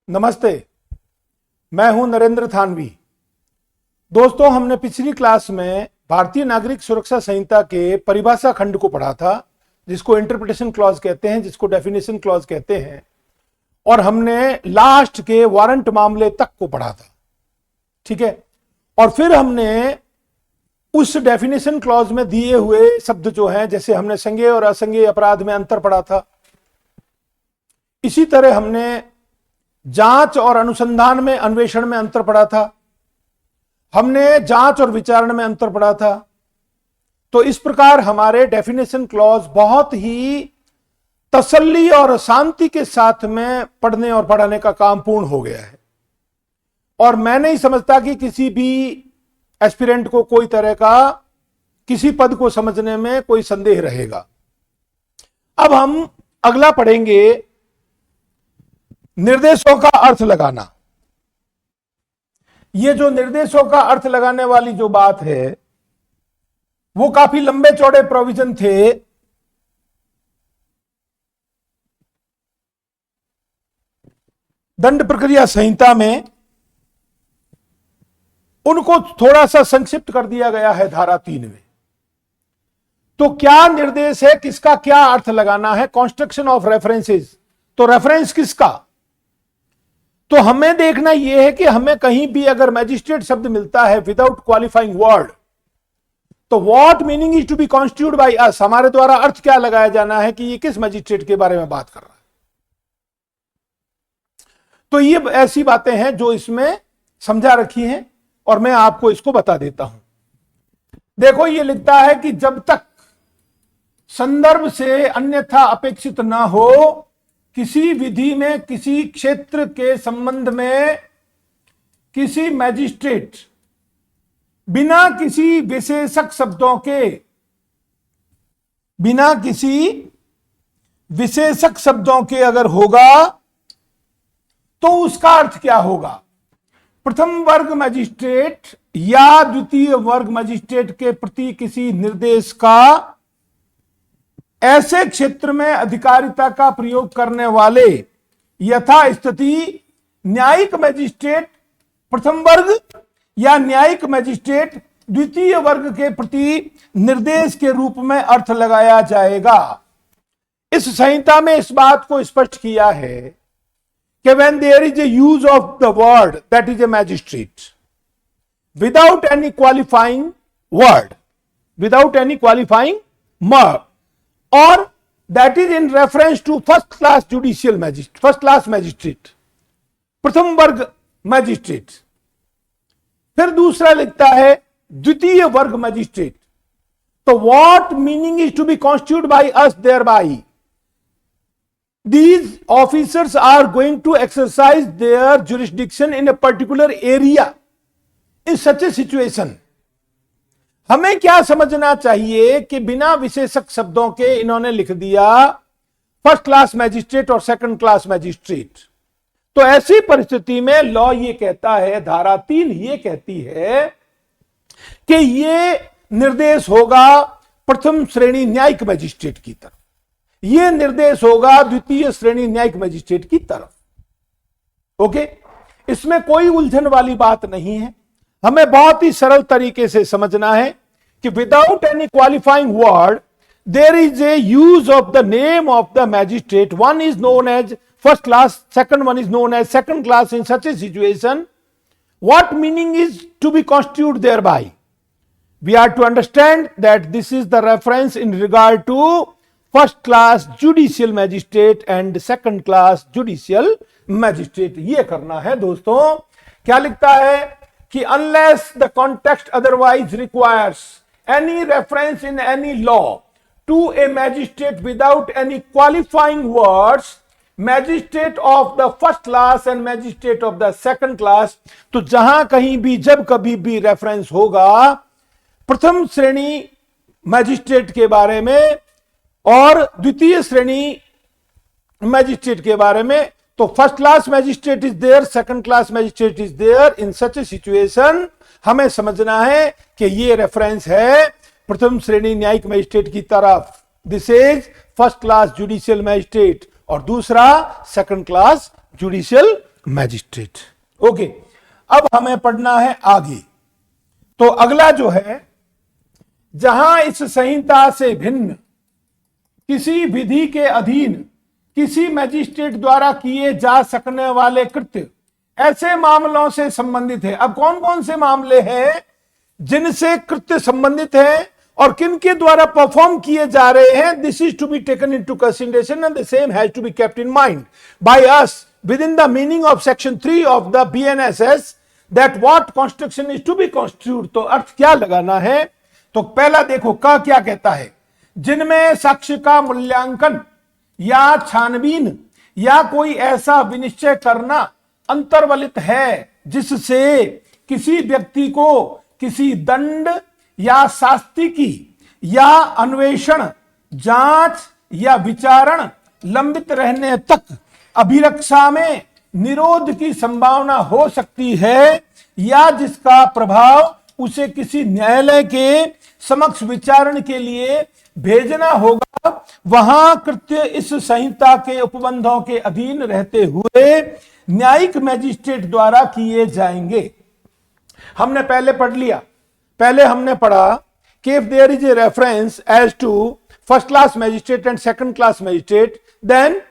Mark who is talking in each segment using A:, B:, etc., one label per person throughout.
A: नमस्ते, मैं हूं नरेंद्र थानवी। दोस्तों, हमने पिछली क्लास में भारतीय नागरिक सुरक्षा संहिता के परिभाषा खंड को पढ़ा था, जिसको इंटरप्रिटेशन क्लॉज कहते हैं, जिसको डेफिनेशन क्लॉज कहते हैं, और हमने लास्ट के वारंट मामले तक को पढ़ा था। ठीक है, और फिर हमने उस डेफिनेशन क्लॉज में दिए हुए शब्द जो हैं, जैसे हमने संज्ञेय और असंज्ञेय अपराध में अंतर पढ़ा था, इसी तरह हमने जांच और अनुसंधान में, अन्वेषण में अंतर पढ़ा था, हमने जांच और विचारण में अंतर पढ़ा था। तो इस प्रकार हमारे डेफिनेशन क्लॉज बहुत ही तसल्ली और शांति के साथ में पढ़ने और पढ़ाने का काम पूर्ण हो गया है, और मैं नहीं समझता कि किसी भी एस्पिरेंट को कोई तरह का किसी पद को समझने में कोई संदेह रहेगा। अब हम अगला पढ़ेंगे, निर्देशों का अर्थ लगाना। ये जो निर्देशों का अर्थ लगाने वाली जो बात है, वो काफी लंबे चौड़े प्रोविजन थे। दंड प्रक्रिया संहिता में उनको थोड़ा सा संक्षिप्त कर दिया गया है धारा 3 में। तो क्या निर्देश है, किसका क्या अर्थ लगाना है, कंस्ट्रक्शन ऑफ रेफरेंसेस। तो रेफरेंस किसका, तो हमें देखना यह है कि हमें कहीं भी अगर मैजिस्ट्रेट शब्द मिलता है विदाउट क्वालिफाइंग वर्ड, तो what meaning is to be constitute by us, हमारे द्वारा अर्थ क्या लगाया जाना है कि ये किस मैजिस्ट्रेट के बारे में बात कर रहा है। तो ये ऐसी बातें हैं जो इसमें समझा रखी हैं, और मैं आपको इसको बता देता हूं। देखो, ये लिखता है कि जब तक संदर्भ से अन्यथा अपेक्षित ना हो, किसी विधि में किसी क्षेत्र के संबंध में किसी मैजिस्ट्रेट बिना किसी विशेषक शब्दों के अगर होगा, तो उसका अर्थ क्या होगा। प्रथम वर्ग मजिस्ट्रेट या द्वितीय वर्ग मजिस्ट्रेट के प्रति किसी निर्देश का ऐसे क्षेत्र में अधिकारिता का प्रयोग करने वाले यथास्थिति न्यायिक मजिस्ट्रेट प्रथम वर्ग या न्यायिक मजिस्ट्रेट द्वितीय वर्ग के प्रति निर्देश के रूप में अर्थ लगाया जाएगा। इस संहिता में इस बात को स्पष्ट किया है कि when there is a use of the word that is a magistrate without any qualifying word, without any qualifying mark, or that is in reference to first class judicial magistrate, first class magistrate, प्रथम वर्ग magistrate. फिर दूसरा लिखता है द्वितीय वर्ग magistrate. तो what meaning is to be constituted by us thereby, these officers are going to exercise their jurisdiction in a particular area in such a situation। हमें क्या समझना चाहिए कि बिना विशेषक शब्दों के इन्होंने लिख दिया फर्स्ट क्लास मैजिस्ट्रेट और सेकंड क्लास मैजिस्ट्रेट। तो ऐसी परिस्थिति में लॉ ये कहता है, धारा 3 ये कहती है कि ये निर्देश होगा प्रथम श्रेणी न्यायिक मैजिस्ट्रेट की तरफ, ये निर्देश होगा द्वितीय श्रेणी न्यायिक मजिस्ट्रेट की तरफ। ओके, इसमें कोई उलझन वाली बात नहीं है। हमें बहुत ही सरल तरीके से समझना है कि without any qualifying word there is a use of the name of the magistrate, one is known as first class, second one is known as second class in such a situation. What meaning is to be constitute there by, we are to understand that this is the reference in regard to first class judicial magistrate and second class judicial magistrate. ये करना है दोस्तों। क्या लिखता है कि unless the context otherwise requires any reference in any law to a magistrate without any qualifying words, magistrate of the first class and magistrate of the second class. तो जहां कहीं भी जब कभी भी रेफरेंस होगा प्रथम श्रेणी मैजिस्ट्रेट के बारे में और द्वितीय श्रेणी मैजिस्ट्रेट के बारे में, तो first class magistrate is there, second class magistrate is there in such a situation. हमें समझना है कि ये रेफरेंस है प्रथम श्रेणी न्यायिक मैजिस्ट्रेट की तरफ, this is first class judicial magistrate, और दूसरा second class judicial magistrate. Okay, अब हमें पढ़ना है आगे। तो अगला जो है, जहां इस संहिता से भिन्न किसी विधि के अधीन किसी मैजिस्ट्रेट द्वारा किए जा सकने वाले कृत्य ऐसे मामलों से संबंधित है। अब कौन कौन से मामले हैं जिनसे कृत्य संबंधित है और किन के द्वारा परफॉर्म किए जा रहे हैं? This is to be taken into consideration and the same has to be kept in mind by us within the meaning of section 3 of the BNSS that what construction is to be constitute. तो अर्थ क्या लगाना है? तो पहला देखो का क्या कहता है, जिनमें साक्ष्य का मूल्यांकन या छानबीन या कोई ऐसा विनिश्चय करना अंतर्वलित है जिससे किसी व्यक्ति को किसी दंड या शास्ति की या अन्वेषण, जांच या विचारण लंबित रहने तक अभिरक्षा में निरोध की संभावना हो सकती है, या जिसका प्रभाव उसे किसी न्यायालय के समक्ष विचारण के लिए भेजना होगा, वहां कृत्य इस संहिता के उपबंधों के अधीन रहते हुए न्यायिक मैजिस्ट्रेट द्वारा किए जाएंगे। हमने पहले पढ़ लिया, पहले हमने पढ़ा कि if there is a reference as to first class magistrate and second class magistrate, then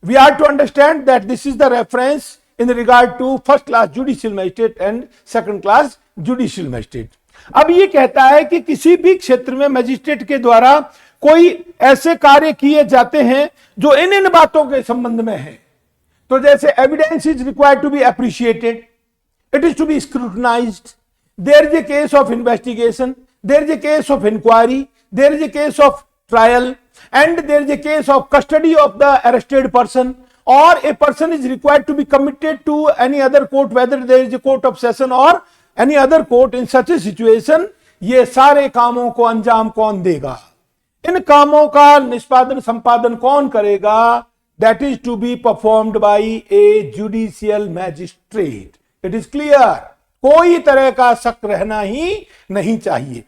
A: we are to understand that this is the reference in regard to first class judicial magistrate and second class judicial magistrate। अब ये कहता है कि किसी भी क्षेत्र में magistrate के द्वारा कोई ऐसे कार्य किए जाते हैं जो इन बातों के संबंध में है। तो जैसे evidence is required to be appreciated, it is to be scrutinised, there is a case of investigation, there is a case of inquiry, there is a case of trial, and there is a case of custody of the arrested person, or a person is required to be committed to any other court, whether there is a court of session or any other court। in such a situation ये सारे कामों को अंजाम कौन देगा, इन कामों का निष्पादन संपादन कौन करेगा? that is to be performed by a judicial magistrate। it is clear, कोई तरह का शक रहना ही नहीं चाहिए।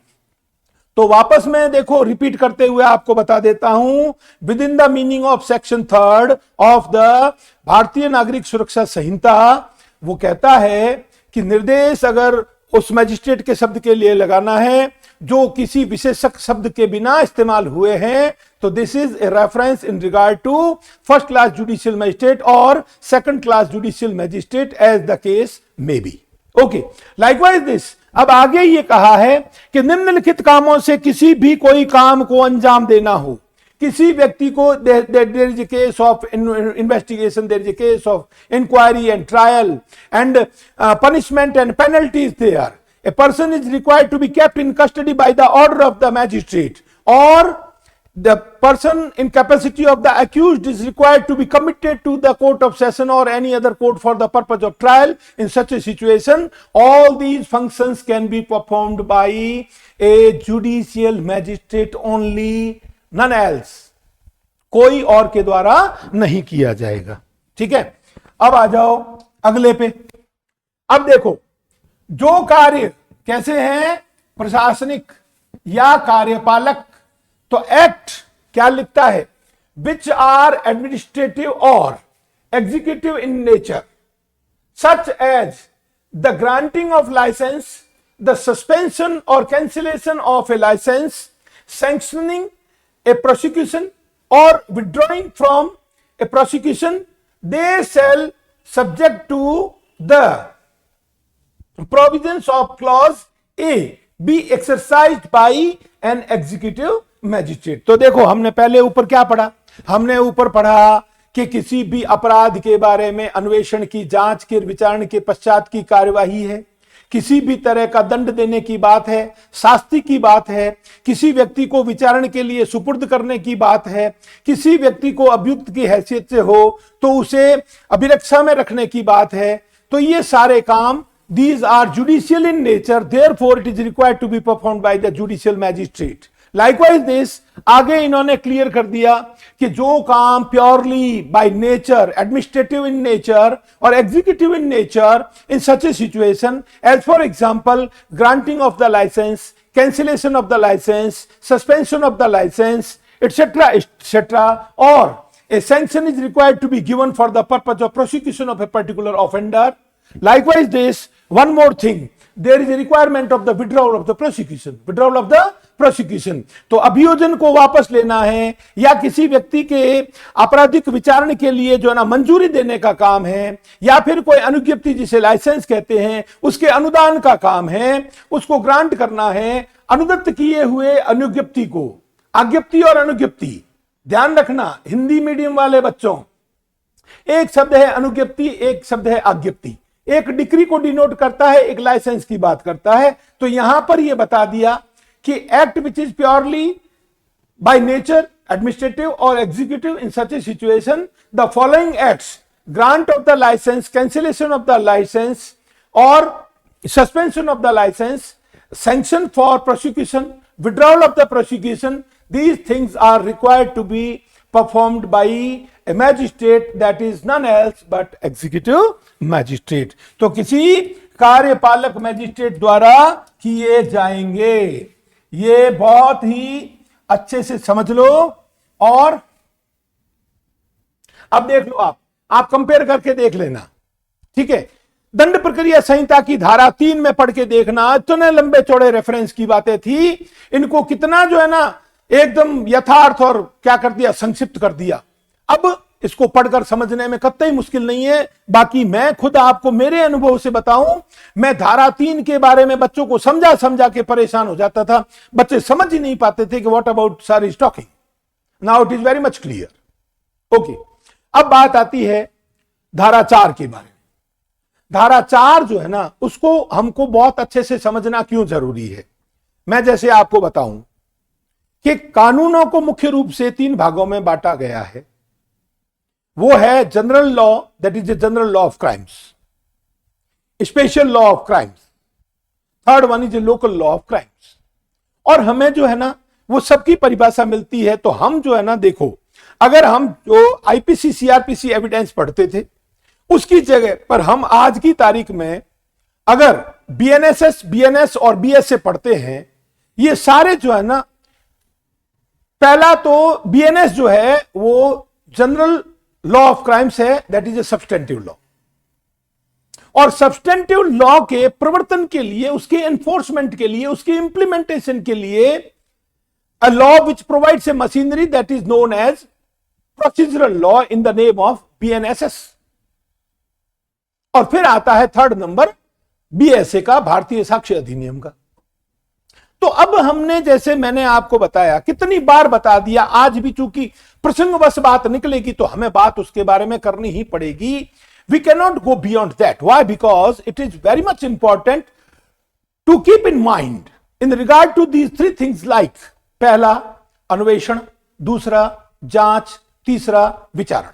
A: तो वापस में देखो रिपीट करते हुए आपको बता देता हूं, with in the meaning of section 3 of the Bharatiya Nagarik सुरक्षा संहिता, वो कहता है कि निर्देश अगर उस मैजिस्ट्रेट के शब्द के लिए लगाना है जो किसी विशेषक शब्द के बिना इस्तेमाल हुए हैं, तो this is a reference in regard to first class judicial magistrate और second class judicial magistrate as the case may be. Okay, likewise this, अब आगे ये कहा है कि निम्नलिखित कामों से किसी भी कोई काम को अंजाम देना हो, किसी व्यक्ति को, there is a case of investigation, there is a case of inquiry and trial and punishment and penalties there, a person is required to be kept in custody by the order of the magistrate, or the person in capacity of the accused is required to be committed to the court of session or any other court for the purpose of trial। in such a situation all these functions can be performed by a judicial magistrate only, none else, कोई और के द्वारा नहीं किया जाएगा। ठीक है, अब आ जाओ अगले पे। अब देखो जो कार्य कैसे हैं, प्रशासनिक या कार्यपालक, तो एक्ट क्या लिखता है, विच आर एडमिनिस्ट्रेटिव और executive in nature, such as the granting of licence, the suspension और cancellation of a licence, sanctioning a prosecution और withdrawing from a prosecution, they shall subject to the provisions of clause A B exercised by an executive magistrate. तो देखो हमने पहले ऊपर क्या पढ़ा, हमने ऊपर पढ़ा कि किसी भी अपराध के बारे में अन्वेषण की, जांच के, विचारण के पश्चात की कार्यवाही है, किसी भी तरह का दंड देने की बात है, शास्ति की बात है, किसी व्यक्ति को विचारण के लिए सुपुर्द करने की बात है, किसी व्यक्ति को अभियुक्त की हैसियत से हो तो उसे अभिरक्षा में रखने की बात है। तो ये सारे काम these are judicial in nature, therefore it is required to be performed by the judicial magistrate। Likewise this, आगे इन्होंने क्लियर कर दिया कि जो काम purely by nature, administrative in nature और executive in nature, in such a situation as for example granting of the license, cancellation of the license, suspension of the license, etc etc, or a sanction is required to be given for the purpose of prosecution of a particular offender. Likewise, this one more thing, there is a requirement of the withdrawal of the prosecution. Withdrawal of the prosecution. तो अभियोजन को वापस लेना है या किसी व्यक्ति के आपराधिक विचारण के लिए जो है ना मंजूरी देने का काम है, या फिर कोई अनुज्ञप्ति जिसे लाइसेंस कहते हैं उसके अनुदान का काम है, उसको ग्रांट करना है। अनुदत्त किए हुए अनुज्ञप्ति को, आज्ञप्ति और अनुज्ञप्ति ध्यान रखना हिंदी मीडियम वाले बच्चों, एक शब्द है अनुज्ञप्ति, एक शब्द है आज्ञप्ति। एक डिक्री को डिनोट करता है, एक लाइसेंस की बात करता है। तो यहां पर यह बता दिया कि act which is purely by nature administrative और executive in such a situation the following acts grant of the license, cancellation of the license और suspension of the license, sanction for prosecution, withdrawal of the prosecution, these things are required to be performed by a magistrate, that is none else but executive magistrate. तो किसी कार्यपालक magistrate द्वारा किए जाएंगे। ये बहुत ही अच्छे से समझ लो। और अब देख लो, आप कंपेयर करके देख लेना, ठीक है। दंड प्रक्रिया संहिता की धारा 3 में पढ़ के देखना, इतने लंबे चौड़े रेफरेंस की बातें थी, इनको कितना जो है ना एकदम यथार्थ और क्या कर दिया, संक्षिप्त कर दिया। अब इसको पढ़कर समझने में कतई मुश्किल नहीं है। बाकी मैं खुद आपको मेरे अनुभव से बताऊं, मैं धारा 3 के बारे में बच्चों को समझा समझा के परेशान हो जाता था। बच्चे समझ ही नहीं पाते थे कि what about sir is talking. Now it is very much clear. Okay, अब बात आती है धारा 4 के बारे में। धारा 4 जो है ना, उसको हमको बहुत अच्छे से समझना क्यों जरूरी है। मैं जैसे आपको बताऊं कि कानूनों को मुख्य रूप से 3 भागों में बांटा गया है। वो है general law, that is the general law of crimes, special law of crimes, third one is local law of crimes. और हमें जो है ना वो सबकी परिभाषा मिलती है। तो हम जो है ना, देखो, अगर हम जो आईपीसी सीआरपीसी एविडेंस पढ़ते थे उसकी जगह पर हम आज की तारीख में अगर बीएनएसएस, बीएनएस और बीएसए पढ़ते हैं, ये सारे जो है ना, पहला तो बीएनएस जो है वो जनरल लॉ ऑफ क्राइम्स है, that is A substantive law. और सब्सटेंटिव लॉ के प्रवर्तन के लिए, उसके एनफोर्समेंट के लिए, उसके इंप्लीमेंटेशन के लिए a law which provides a machinery that is known as procedural law in the name of BNSS. और फिर आता है थर्ड नंबर बीएसए का, भारतीय साक्ष्य अधिनियम का। तो अब हमने, जैसे मैंने आपको बताया, कितनी बार बता दिया, आज भी चूंकि प्रसंगवश बात निकलेगी तो हमें बात उसके बारे में करनी ही पड़ेगी। We can not go beyond that. Why? Because it is very much important to keep in mind in regard to these 3 things like, पहला अन्वेषण, दूसरा जांच, तीसरा विचारण।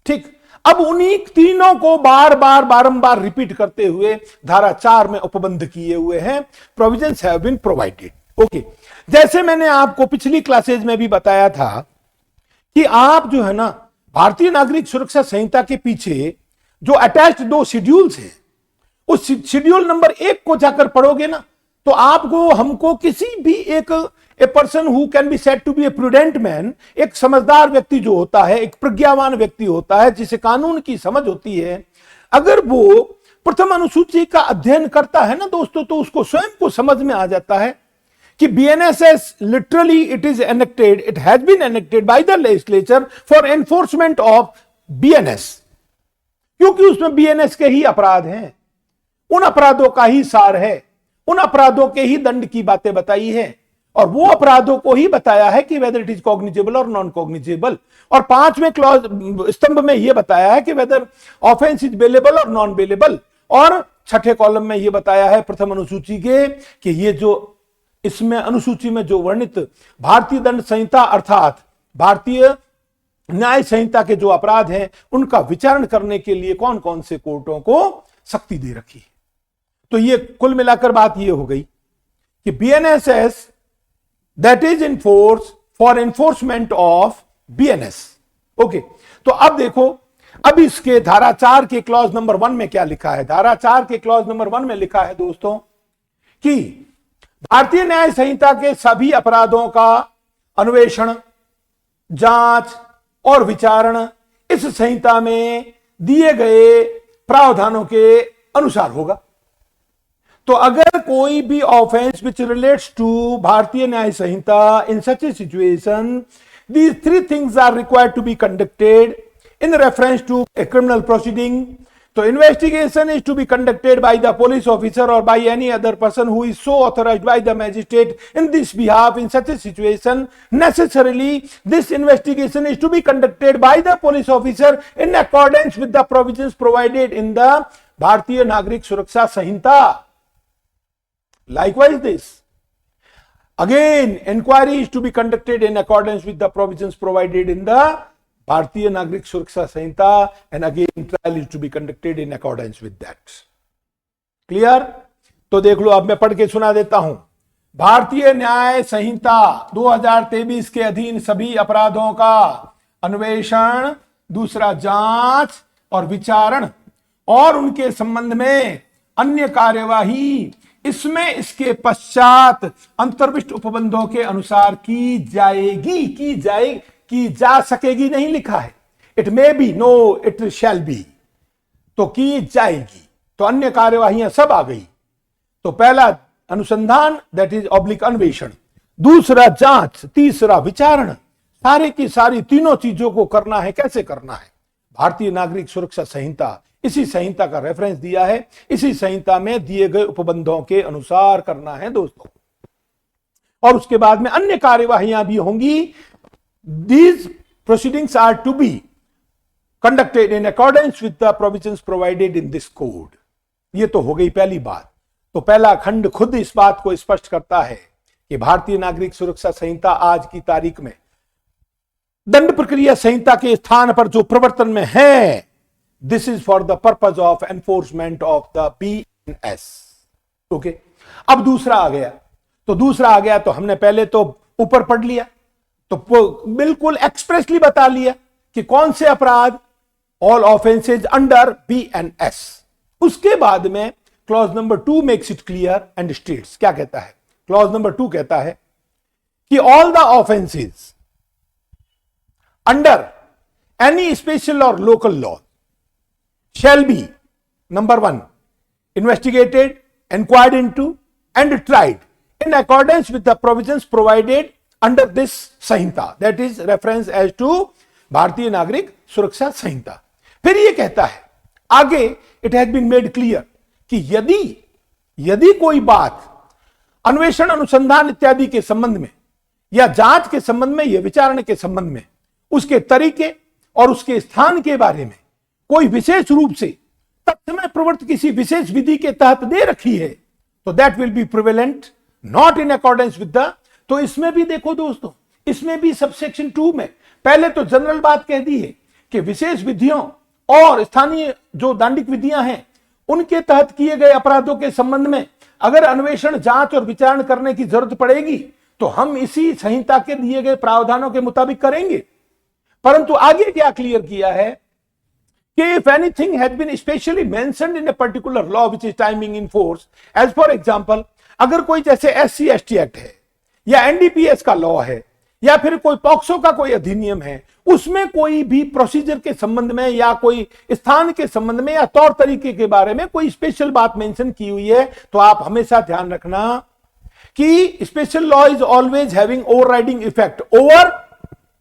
A: ठीक, अब उन्हीं तीनों को बार बार बारंबार रिपीट करते हुए धारा 4 में उपबंध किए हुए हैं। Provisions have been provided. Okay, जैसे मैंने आपको पिछली क्लासेज में भी बताया था कि आप जो है ना, भारतीय नागरिक सुरक्षा संहिता के पीछे जो अटैच्ड 2 शेड्यूल्स हैं, उस शेड्यूल नंबर 1 को जाकर पढ़ोगे ना, तो आपको, हमको किसी भी एक a person who can be said to be a prudent man, एक समझदार व्यक्ति जो होता है, एक प्रज्ञावान व्यक्ति होता है, जिसे कानून की समझ होती है, अगर वो प्रथम अनुसूची का अध्ययन करता है ना दोस्तों, तो उसको स्वयं को समझ में आ जाता है कि BNSS literally it is enacted, it has been enacted by the legislature for enforcement of BNS, क्योंकि उसमें बीएनएस के ही अपराध हैं, उन अपराधों का ही सार है, उन अपराधों के ही दंड की बातें बताई है, और वो अपराधों को ही बताया है कि वेदर इट इज कॉग्निजेबल और नॉन कॉग्निजेबल। और 5वें क्लॉज स्तंभ में यह बताया है कि वेदर ऑफेंस इज बेलेबल और नॉन बेलेबल। और 6ठे कॉलम में यह बताया है प्रथम अनुसूची के कि ये जो इसमें अनुसूची में जो वर्णित भारतीय दंड संहिता अर्थात भारतीय न्याय संहिता के जो अपराध हैं उनका विचारण करने के लिए कौन कौन से कोर्टों को शक्ति दे रखी है। तो ये कुल मिलाकर बात ये हो गई कि BNSS that is in force for enforcement of BNS. Okay, तो अब देखो, अब इसके धारा 4 के क्लॉज नंबर 1 में क्या लिखा है। धारा 4 के क्लॉज नंबर 1 में लिखा है दोस्तों कि भारतीय न्याय संहिता के सभी अपराधों का अन्वेषण, जांच, और विचारण इस संहिता में दिए गए प्रावधानों के अनुसार होगा। तो अगर कोई भी ऑफेंस विच रिलेट्स टू भारतीय न्याय संहिता, इन such a situation these three things are required to be conducted in reference to a criminal proceeding. So investigation is to be conducted by the police officer or by any other person who is so authorized by the magistrate in this behalf. In such a situation, necessarily this investigation is to be conducted by the police officer in accordance with the provisions provided in the Bharatiya Nagrik Suraksha Sanhita. Likewise this. Again, inquiry is to be conducted in accordance with the provisions provided in the Bharatiya Nagrik Suraksha Sanhita, and again trial is to be conducted in accordance with that. Clear? तो देख लो, अब मैं पढ़ के सुना देता हूं। भारतीय न्याय संहिता 2023 के अधीन सभी अपराधों का अन्वेषण, दूसरा जांच और विचारण और उनके संबंध में अन्य कार्यवाही इसमें इसके पश्चात अंतर्विष्ट उपबंधों के अनुसार की जाएगी। की जा सकेगी नहीं लिखा है, it may be, no it shall be, तो की जाएगी। तो अन्य कार्यवाहियां सब आ गई। तो पहला अनुसंधान, दैट इज ऑब्लिक अन्वेषण, दूसरा जांच, तीसरा विचारण, सारे की सारी तीनों चीजों को करना है। कैसे करना है? भारतीय नागरिक सुरक्षा संहिता, इसी संहिता का रेफरेंस दिया है, इसी संहिता में दिए गए उपबंधों के अनुसार करना है दोस्तों। और उसके बाद में अन्य कार्यवाहियां भी होंगी। These proceedings are to be conducted in accordance with the provisions provided in this code. ये तो हो गई पहली बात। तो पहला खंड खुद इस बात को स्पष्ट करता है कि भारतीय नागरिक सुरक्षा संहिता आज की तारीख में दंड प्रक्रिया संहिता के स्थान पर जो प्रवर्तन में है, this is for the purpose of enforcement of the BNS। Okay, अब दूसरा आ गया। तो दूसरा आ गया तो हमने पहले तो ऊपर पढ़ लिया, तो बिल्कुल एक्सप्रेसली बता लिया कि कौन से अपराध, ऑल ऑफेंसेज अंडर BNS। उसके बाद में clause number 2 makes it clear and states, क्या कहता है? क्लॉज नंबर 2 कहता है कि all the offences under any special और local law shall be, number 1, investigated, inquired into and tried in accordance with the provisions provided under this Sanhita, that is reference as to Bharatiya Nagrik Suraksha Sanhita। फिर ये कहता है आगे, it has been made clear कि यदि कोई बात अन्वेषण, अनुसंधान इत्यादि के संबंध में या जांच के संबंध में या विचारण के संबंध में उसके तरीके और उसके स्थान के बारे में कोई विशेष रूप से तथ्यमय प्रवृत्ति किसी विशेष विधि के तहत दे रखी है, तो that will be prevalent not in accordance with the. तो इसमें भी देखो दोस्तों, इसमें भी सबसेक्शन 2 में पहले तो जनरल बात कह दी है कि विशेष विधियों और स्थानीय जो दंडिक विधियां हैं उनके तहत किए गए अपराधों के संबंध में अगर अन्वेषण, जांच और विचारण करने की जरूरत पड़ेगी तो हम इसी संहिता के दिए गए प्रावधानों के मुताबिक करेंगे। परंतु आगे क्या क्लियर किया है कि if anything has been specially mentioned in a particular law which is timing in force, as for example, अगर कोई जैसे SC/ST एक्ट है या NDPS का लॉ है या फिर कोई पॉक्सो का कोई अधिनियम है, उसमें कोई भी प्रोसीजर के संबंध में या कोई स्थान के संबंध में या तौर तरीके के बारे में कोई स्पेशल बात मेंशन की हुई है, तो आप हमेशा ध्यान रखना कि special law is always having overriding effect over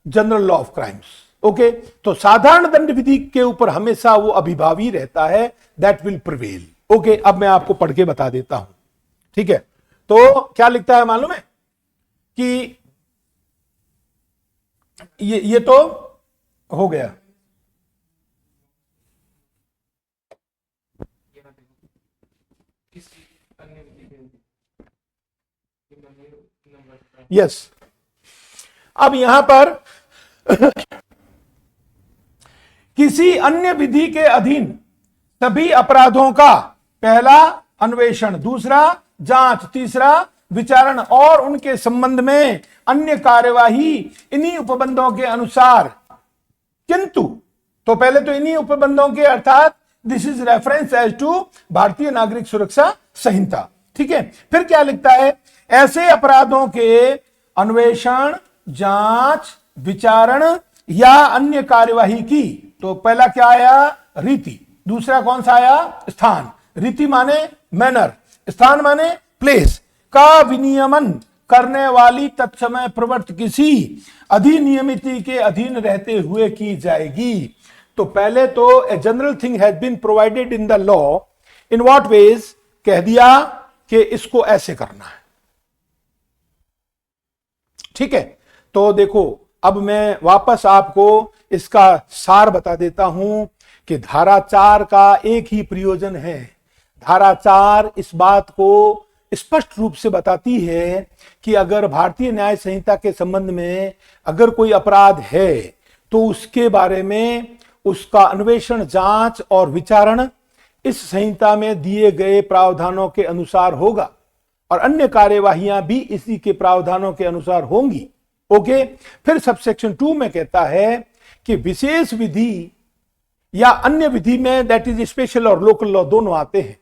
A: general law of crimes. Okay, तो साधारण दंड विधि के ऊपर हमेशा वो अभिभावी रहता है, दैट विल प्रिवेल। ओके, अब मैं आपको पढ़ के बता देता हूं, ठीक है? तो क्या लिखता है मालूम है कि ये तो हो गया। यस, अब यहां पर किसी अन्य विधि के अधीन सभी अपराधों का पहला अन्वेषण, दूसरा जांच, तीसरा विचारण और उनके संबंध में अन्य कार्यवाही इन्हीं उपबंधों के अनुसार, किंतु, तो पहले तो इन्हीं उपबंधों के अर्थात this is reference as to Bharatiya Nagarik सुरक्षा संहिता, ठीक है? फिर क्या लिखता है? ऐसे अपराधों के अन्वेषण, जांच, विचारण या अन्य कार्यवाही की। तो पहला क्या आया? रीति। दूसरा कौन सा आया? स्थान। रीति माने मैनर, स्थान माने प्लेस। का विनियमन करने वाली तत्समय प्रवृत्ति किसी अधिनियमित के अधीन रहते हुए की जाएगी। तो पहले तो a general thing has been provided in the law, in what ways कह दिया कि इसको ऐसे करना है। ठीक है, तो देखो अब मैं वापस आपको इसका सार बता देता हूं कि धारा 4 का एक ही प्रयोजन है। धारा 4 इस बात को स्पष्ट रूप से बताती है कि अगर भारतीय न्याय संहिता के संबंध में अगर कोई अपराध है तो उसके बारे में उसका अन्वेषण, जांच और विचारण इस संहिता में दिए गए प्रावधानों के अनुसार होगा और अन्य कार्यवाहियां भी इसी के प्रावधानों के अनुसार होंगी। ओके, फिर सबसेक्शन 2 में कहता है कि विशेष विधि या अन्य विधि में, दैट इज स्पेशल और लोकल लॉ दोनों आते हैं,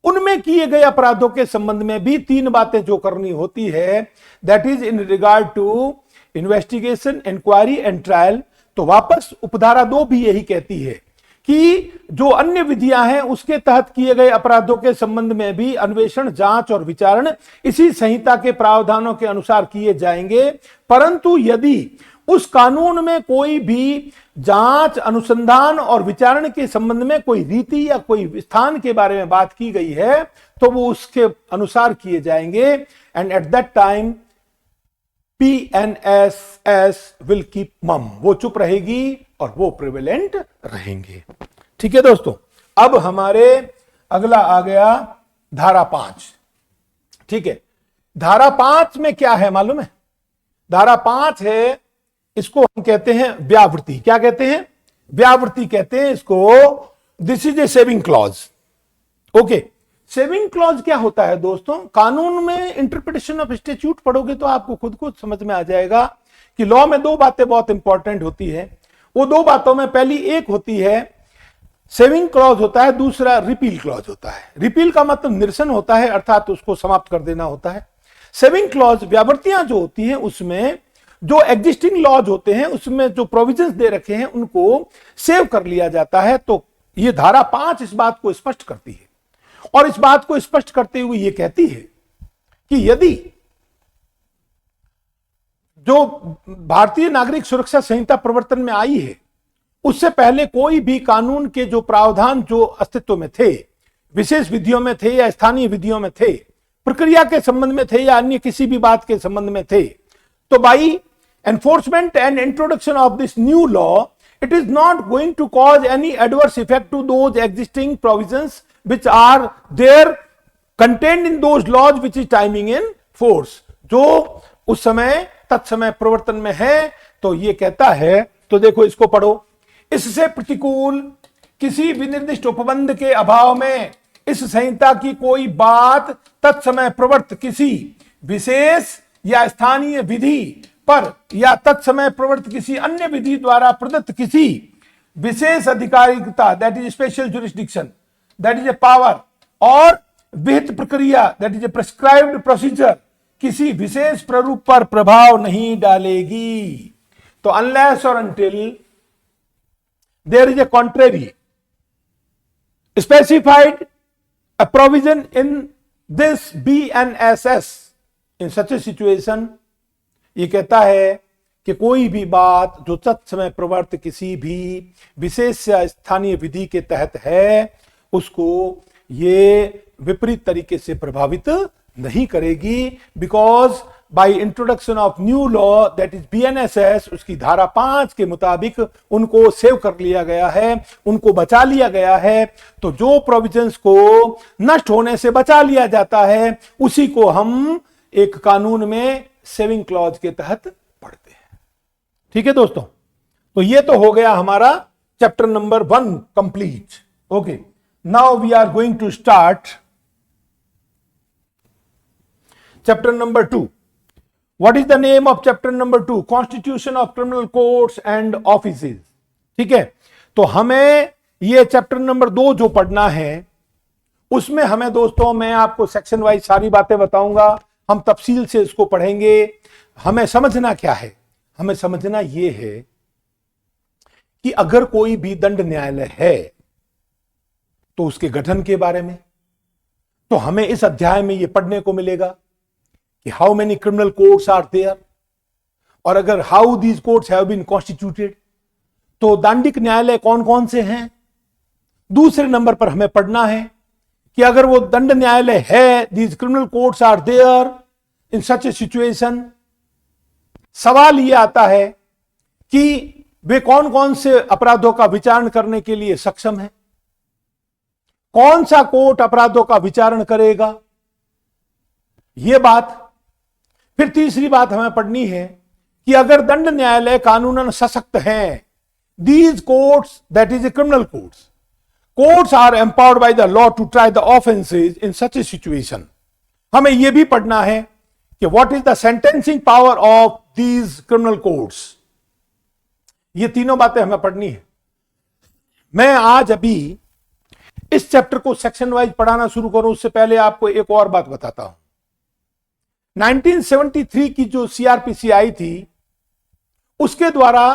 A: उनमें किए गए अपराधों के संबंध में भी 3 बातें जो करनी होती है, that is in regard to investigation, inquiry and trial. तो वापस उपधारा 2 भी यही कहती है कि जो अन्य विधियां हैं उसके तहत किए गए अपराधों के संबंध में भी अन्वेषण, जांच और विचारण इसी संहिता के प्रावधानों के अनुसार किए जाएंगे। परंतु यदि उस कानून में कोई भी जांच, अनुसंधान और विचारण के संबंध में कोई रीति या कोई स्थान के बारे में बात की गई है तो वो उसके अनुसार किए जाएंगे। And at that time PNSS will keep मम, वो चुप रहेगी और वो प्रिवेलेंट रहेंगे। ठीक है दोस्तों, अब हमारे अगला आ गया धारा 5। ठीक है, धारा 5 में क्या है मालूम है? धारा 5 है, इसको हम कहते हैं व्यावृत्ति। क्या कहते हैं? व्यावृत्ति कहते हैं इसको। This is A saving clause. Okay, saving clause क्या होता है दोस्तों? कानून में इंटरप्रिटेशन ऑफ स्टैट्यूट पढ़ोगे तो आपको खुद को समझ में आ जाएगा कि लॉ में 2 बातें बहुत इंपॉर्टेंट होती है। वो 2 बातों में पहली एक होती है सेविंग क्लॉज होता है, दूसरा रिपील क्लॉज होता है। रिपील का मतलब निरसन होता है, अर्थात उसको समाप्त कर देना होता है। सेविंग क्लॉज, व्यावृत्तियां जो होती हैं उसमें जो एग्जिस्टिंग लॉज होते हैं उसमें जो प्रोविजंस दे रखे हैं उनको सेव कर लिया जाता है। तो ये धारा 5 इस बात को स्पष्ट करती है और इस बात को स्पष्ट करते हुए ये कहती है कि यदि जो भारतीय नागरिक सुरक्षा संहिता प्रवर्तन में आई है उससे पहले कोई भी कानून के जो प्रावधान जो अस्तित्व में थे, विशेष विधियों में थे या स्थानीय विधियों में थे, प्रक्रिया के संबंध में थे या अन्य किसी भी बात के संबंध में थे, तो by enforcement and introduction of this new law, it is not going to cause any adverse effect to those existing provisions which are there contained in those laws which is timing in force। जो उस समय तत्समय प्रवर्तन में है। तो ये कहता है, तो देखो इसको पढ़ो, इससे प्रतिकूल किसी विनिर्दिष्ट उपबंध के अभाव में इस संहिता की कोई बात तत्समय प्रवर्त किसी विशेष या स्थानीय विधि पर या तत्समय प्रवृत्त किसी अन्य विधि द्वारा प्रदत्त किसी विशेष अधिकारिकता, that is special jurisdiction, that is a power, और विहित प्रक्रिया, that is a prescribed procedure, किसी विशेष प्रारूप पर प्रभाव नहीं डालेगी। तो अनलेस और until there is a contrary specified a provision in this BNSS, in such a situation, ये कहता है कि कोई भी बात जो तत्समय प्रवर्त किसी भी विशेष या स्थानीय विधि के तहत है उसको ये विपरीत तरीके से प्रभावित नहीं करेगी, because by introduction of new law that is BNSS, उसकी धारा 5 के मुताबिक उनको सेव कर लिया गया है, उनको बचा लिया गया है। तो जो प्रोविजंस को नष्ट होने से बचा लिया जाता है उसी को हम एक कानून में सेविंग क्लॉज के तहत पढ़ते हैं। ठीक है दोस्तों, तो ये तो हो गया हमारा chapter number 1 complete. Okay, now we are going to start chapter number 2। What is the name of chapter number 2? Constitution of criminal courts and offices. ठीक है, तो हमें ये चैप्टर नंबर 2 जो पढ़ना है उसमें हमें दोस्तों, मैं आपको सेक्शन वाइज सारी बातें बताऊंगा, हम तफसील से इसको पढ़ेंगे। हमें समझना क्या है? हमें समझना यह है कि अगर कोई भी दंड न्यायालय है तो उसके गठन के बारे में, तो हमें इस अध्याय में यह पढ़ने को मिलेगा कि how many criminal courts are there, और अगर how these courts have been constituted, तो दांडिक न्यायालय कौन कौन से हैं। दूसरे नंबर पर हमें पढ़ना है कि अगर वो दंड न्यायालय है, these criminal courts are there in such a situation, सवाल यह आता है कि वे कौन कौन से अपराधों का विचारण करने के लिए सक्षम है, कौन सा कोर्ट अपराधों का विचारण करेगा, यह बात। फिर तीसरी बात हमें पढ़नी है कि अगर दंड न्यायालय कानूनन सशक्त हैं, these courts, that is a criminal courts are empowered by the law to try the offences in such a situation. हमें यह भी पढ़ना है कि what is the sentencing power of these criminal courts. ये तीनों बातें हमें पढ़नी है। मैं आज अभी इस चैप्टर को सेक्शन वाइज पढ़ाना शुरू करूं उससे पहले आपको एक और बात बताता हूं। 1973 की जो सीआरपीसी आई थी, उसके द्वारा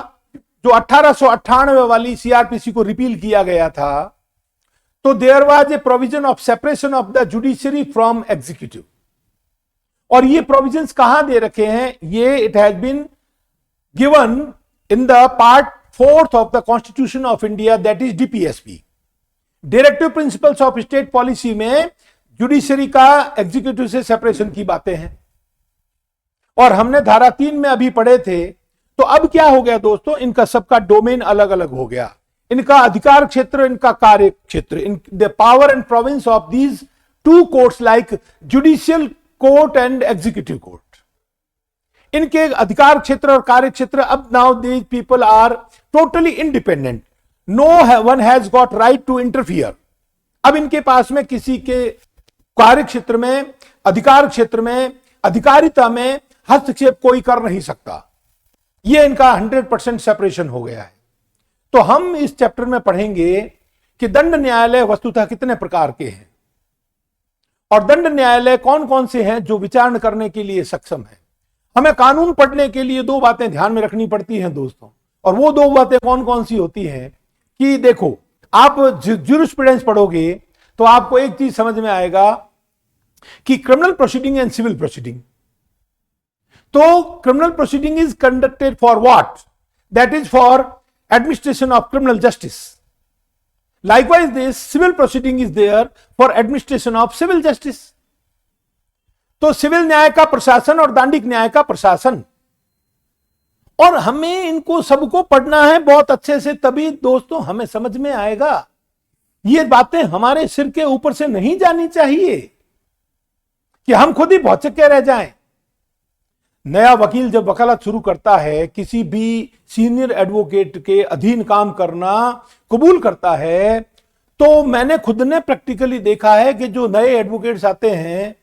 A: जो 1898 वाली सीआरपीसी को रिपील किया गया था, तो there was a provision of separation of the judiciary from executive. और ये प्रोविजंस कहां दे रखे हैं, ये it has been given in the part 4th of the constitution of India, that is DPSP, directive principles of state policy में judiciary का executive से सेपरेशन की बातें हैं। और हमने धारा 3 में अभी पढ़े थे। तो अब क्या हो गया दोस्तों, इनका सबका डोमेन अलग अलग हो गया, इनका अधिकार क्षेत्र, इनका कार्य क्षेत्र, in the power and province of these two courts like judicial court and executive court, इनके अधिकार क्षेत्र और कार्य क्षेत्र, अब now these people are totally independent, no one has got right to interfere. अब इनके पास में किसी के कार्य क्षेत्र में, अधिकार क्षेत्र में, अधिकारिता में हस्तक्षेप कोई कर नहीं सकता। यह इनका 100% सेपरेशन हो गया है। तो हम इस चैप्टर में पढ़ेंगे कि दंड न्यायालय वस्तुतः कितने प्रकार के हैं और दंड न्यायालय कौन कौन से हैं जो विचारण करने के लिए सक्षम है। हमें कानून पढ़ने के लिए दो बातें ध्यान में रखनी पड़ती हैं दोस्तों, और वो दो बातें कौन कौन सी होती हैं कि देखो, आप ज्यूरिस्प्रूडेंस पढ़ोगे तो आपको एक चीज समझ में आएगा कि criminal proceeding and civil proceeding, तो criminal proceeding is conducted for what, that is for administration of criminal justice. Likewise this civil proceeding is there for administration of civil justice. तो सिविल न्याय का प्रशासन और दांडिक न्याय का प्रशासन, और हमें इनको सबको पढ़ना है बहुत अच्छे से, तभी दोस्तों हमें समझ में आएगा। ये बातें हमारे सिर के ऊपर से नहीं जानी चाहिए कि हम खुद ही भौचक्के रह जाएं। नया वकील जब वकालत शुरू करता है, किसी भी सीनियर एडवोकेट के अधीन काम करना कबूल करता है, तो मैंने खुद ने प्रैक्टिकली देखा है कि जो नए एडवोकेट्स आते हैं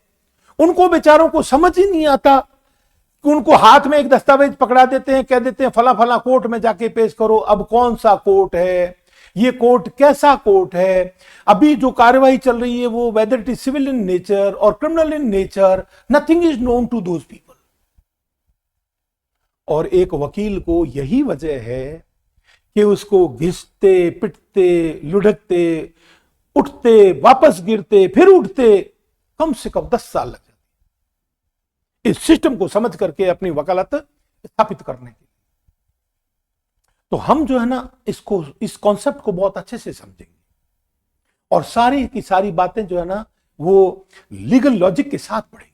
A: उनको बेचारों को समझ ही नहीं आता कि उनको हाथ में एक दस्तावेज पकड़ा देते हैं, कह देते हैं फला फला कोर्ट में जाके पेश करो। अब कौन सा कोर्ट है, ये कोर्ट कैसा कोर्ट है, अभी जो कार्यवाही चल रही है वो whether it is civil in nature और criminal in nature, nothing is known to those people. और एक वकील को यही वजह है कि उसको घिसते, पिटते, लुढ़कते, उठते, वापस गिरते, फिर उठते, कम से कम 10 साल लग जाते इस सिस्टम को समझ करके अपनी वकालत स्थापित करने के लिए। तो हम जो है ना, इसको, इस कॉन्सेप्ट को बहुत अच्छे से समझेंगे और सारी की सारी बातें जो है ना वो लीगल लॉजिक के साथ पढ़ेंगे,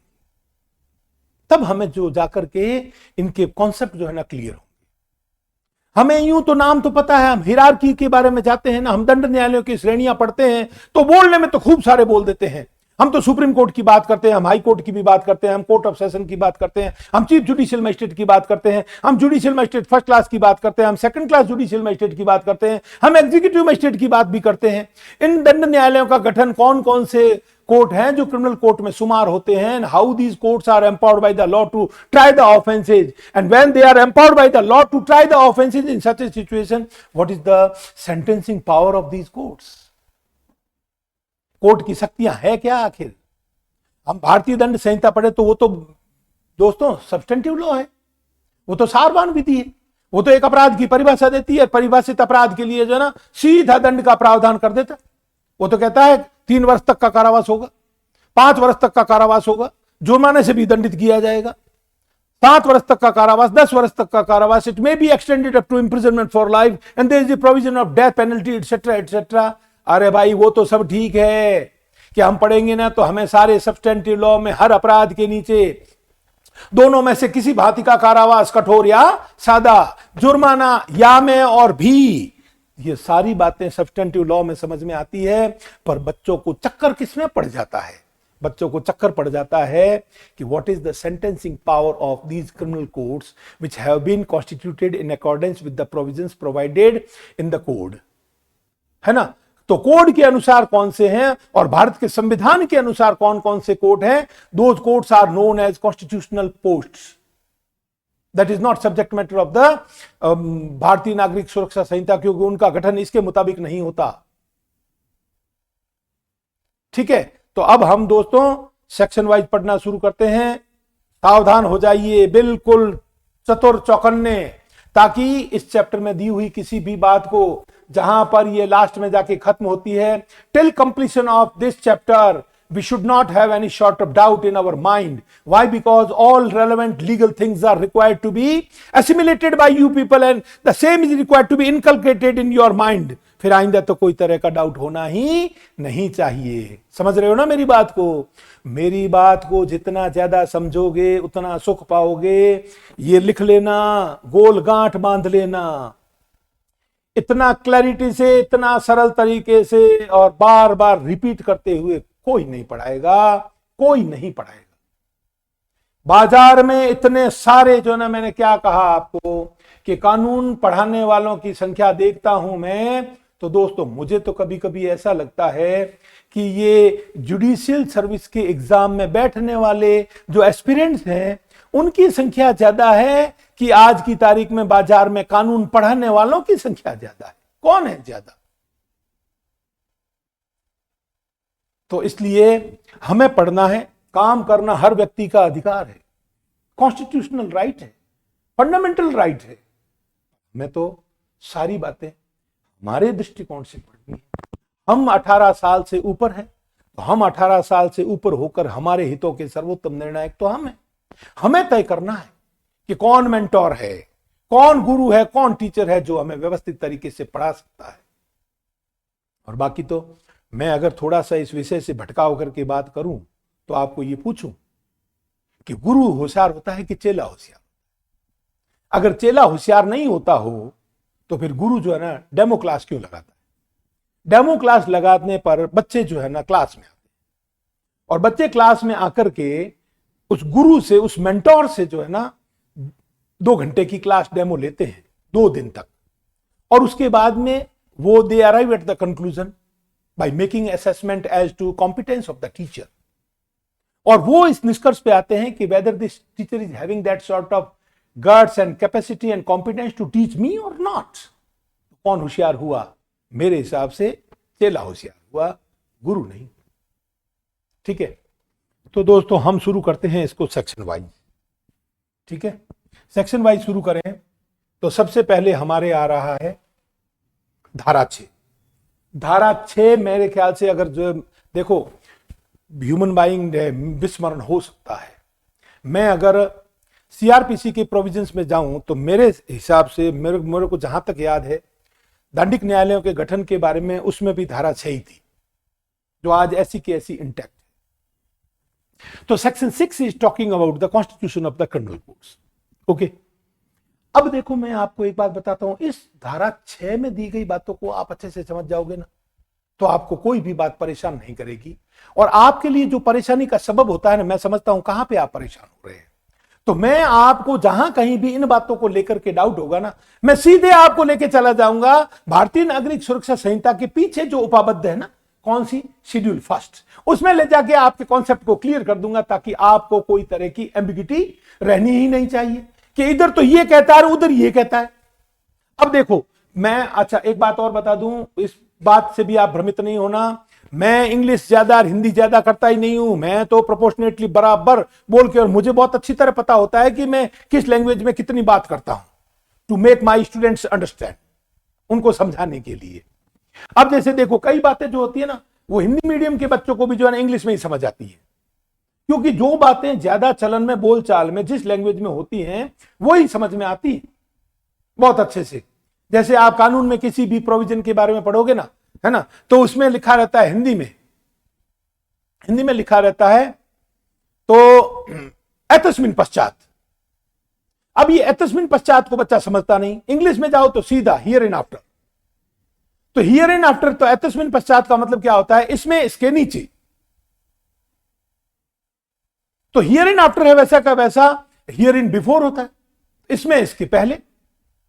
A: तब हमें जो जाकर के इनके कॉन्सेप्ट जो है ना क्लियर होंगे। हमें यूं तो नाम तो पता है, हम हिरार्की के बारे में जाते हैं ना, हम दंड न्यायालयों की श्रेणियां पढ़ते हैं तो बोलने में तो खूब सारे बोल देते हैं। हम तो सुप्रीम कोर्ट की बात करते हैं, हम हाई कोर्ट की भी बात करते हैं, हम कोर्ट ऑफ सेशन की बात करते हैं, हम चीफ जुडिशियल मजिस्ट्रेट की बात करते हैं, हम जुडिशियल मजिस्ट्रेट फर्स्ट क्लास की बात करते हैं, हम सेकंड क्लास जुडिशियल मजिस्ट्रेट की बात करते हैं, हम एग्जीक्यूटिव मजिस्ट्रेट की बात भी करते हैं। इन दंड न्यायालयों का गठन कौन कौन से कोर्ट हैं जो क्रिमिनल कोर्ट में शुमार होते हैं, how these courts are empowered by the law to try the offences, and when they are empowered by the law to try the offences in such a situation, what is the sentencing power of these courts. Court की शक्तियां है क्या आखिर। हम भारतीय दंड संहिता पढ़े तो वो तो दोस्तों सब्सटेंटिव लॉ है, वो तो सारवान विधि है, वो तो एक अपराध की परिभाषा देती है, परिभाषित अपराध के लिए जो है ना सीधा दंड का प्रावधान कर देता है। वो तो कहता है 3 वर्ष तक का कारावास होगा, 5 वर्ष तक का कारावास होगा, जुर्माने से भी दंडित किया जाएगा, 7 वर्ष तक का कारावास, 10 वर्ष तक का कारावास, it may be extended up to imprisonment for life and there is the provision of death penalty etcetera etcetera. अरे भाई वो तो सब ठीक है कि हम पढ़ेंगे ना तो हमें सारे सब्सटेंटिव लॉ में हर अपराध के नीचे दोनों में से किसी भांति का कारावास, कठोर या सादा, जुर्माना या में और भी, ये सारी बातें सब्सटेंटिव लॉ में समझ में आती है। पर बच्चों को चक्कर किसमें पड़ जाता है? बच्चों को चक्कर पड़ जाता है कि what is the sentencing power of these criminal codes which have been constituted in accordance with the provisions provided in the code, है ना। तो कोड के अनुसार कौन से हैं और भारत के संविधान के अनुसार कौन कौन से कोड हैं, those codes are known as constitutional posts. That is not subject matter of the Bharatiya Nagarik सुरक्षा संहिता, क्योंकि उनका गठन इसके मुताबिक नहीं होता। ठीक है, तो अब हम दोस्तों सेक्शन वाइज पढ़ना शुरू करते हैं। सावधान हो जाइए, बिल्कुल चतुर चौकन्ने, ताकि इस चैप्टर में दी हुई किसी भी बात को, जहां पर ये लास्ट में जाके खत्म होती है, till completion of this chapter we should not have any sort of doubt in our mind. Why? Because all relevant legal things are required to be assimilated by you people and the same is required to be inculcated in your mind. फिर आइंदा तो कोई तरह का doubt होना ही नहीं चाहिए। समझ रहे हो ना मेरी बात को? मेरी बात को जितना ज्यादा समझोगे उतना सुख पाओगे। ये लिख लेना, गोल गांठ बांध लेना, इतना क्लैरिटी से, इतना सरल तरीके से और बार बार रिपीट करते हुए कोई नहीं पढ़ाएगा, कोई नहीं पढ़ाएगा। बाजार में इतने सारे जो ना, मैंने क्या कहा आपको कि कानून पढ़ाने वालों की संख्या देखता हूं मैं, तो दोस्तों मुझे तो कभी कभी ऐसा लगता है कि ये जुडिशियल सर्विस के एग्जाम में बैठने वाले जो एस्पिरेंट्स हैं उनकी संख्या ज्यादा है कि आज की तारीख में बाजार में कानून पढ़ाने वालों की संख्या ज्यादा है। कौन है ज्यादा? तो इसलिए हमें पढ़ना है, काम करना हर व्यक्ति का अधिकार है, कॉन्स्टिट्यूशनल राइट है, फंडामेंटल राइट है। हमें तो सारी बातें हमारे दृष्टिकोण से पढ़नी है। हम 18 साल से ऊपर हैं, तो हम 18 साल से ऊपर होकर हमारे हितों के सर्वोत्तम निर्णायक तो हम हैं। हमें तय करना है कि कौन मेंटोर है, कौन गुरु है, कौन टीचर है जो हमें व्यवस्थित तरीके से पढ़ा सकता है। और बाकी तो मैं अगर थोड़ा सा इस विषय से भटका होकर के बात करूं तो आपको ये पूछूं कि गुरु होशियार होता है कि चेला होशियार? अगर चेला होशियार नहीं होता हो तो फिर गुरु जो है ना डेमो क्लास क्यों लगाता है? डेमो क्लास लगाने पर बच्चे जो है ना क्लास में आते हैं और बच्चे क्लास में आकर के उस गुरु से, उस मेंटोर से जो है ना 2 घंटे की क्लास डेमो लेते हैं 2 दिन तक, और उसके बाद में वो they arrive at the conclusion by making assessment as to competence of the teacher, और वो इस निष्कर्ष पे आते हैं कि whether this teacher is having that sort of guts and capacity and competence to teach me or not। कौन होशियार हुआ? मेरे हिसाब से चेला होशियार हुआ, गुरु नहीं। ठीक है, तो दोस्तों हम शुरू करते हैं इसको सेक्शन वाइज। ठीक है, सेक्शन वाइज शुरू करें तो सबसे पहले हमारे आ रहा है धारा 6। धारा 6 मेरे ख्याल से, अगर जो देखो ह्यूमन बाइंग विस्मरण हो सकता है, मैं अगर सीआरपीसी के प्रोविजंस में जाऊं तो मेरे हिसाब से मेरे को जहां तक याद है दंडिक न्यायालयों के गठन के बारे में उसमें भी धारा 6 ही थी, जो आज ऐसी की ऐसी इंटैक्ट है। तो section 6 is talking about the constitution of the criminal codes. Okay, अब देखो मैं आपको एक बात बताता हूं, इस धारा 6 में दी गई बातों को आप अच्छे से समझ जाओगे ना तो आपको कोई भी बात परेशान नहीं करेगी। और आपके लिए जो परेशानी का सबब होता है ना, मैं समझता हूं कहां पे आप परेशान हो रहे हैं। तो मैं आपको जहां कहीं भी इन बातों को लेकर के डाउट होगा ना, मैं सीधे आपको लेके चला जाऊंगा भारतीय नागरिक सुरक्षा संहिता के पीछे जो उपाबद्ध है ना, कौन सी, शेड्यूल फर्स्ट, उसमें ले जाके आपके कॉन्सेप्ट को क्लियर कर दूंगा, ताकि आपको कोई तरह की एम्बिग्यूटी रहनी ही नहीं चाहिए कि इधर तो ये कहता है उधर ये कहता है। अब देखो मैं, अच्छा एक बात और बता दूं, इस बात से भी आप भ्रमित नहीं होना, मैं इंग्लिश ज्यादा हिंदी ज्यादा करता ही नहीं हूं। मैं तो प्रोपोर्शनेटली बराबर बोल के, और मुझे बहुत अच्छी तरह पता होता है कि मैं किस लैंग्वेज में कितनी बात करता हूं। To make my students understand, उनको समझाने के लिए। अब जैसे देखो कई बातें जो होती है ना, वो हिंदी मीडियम के बच्चों को भी जो है ना इंग्लिश में ही समझ आती है, क्योंकि जो बातें ज्यादा चलन में, बोलचाल में, जिस लैंग्वेज में होती हैं वो ही समझ में आती है बहुत अच्छे से। जैसे आप कानून में किसी भी प्रोविजन के बारे में पढ़ोगे ना, है ना, तो उसमें लिखा रहता है हिंदी में लिखा रहता है तो एतस्मिन पश्चात। अब ये एतस्मिन पश्चात को बच्चा समझता नहीं, इंग्लिश में जाओ तो सीधा हियर एंड आफ्टर। तो हियर एंड आफ्टर, तो एतस्मिन पश्चात का मतलब क्या होता है, इसमें इसके नीचे। तो हियर एंड आफ्टर है वैसा का वैसा हियर इन बिफोर होता है, इसमें इसके पहले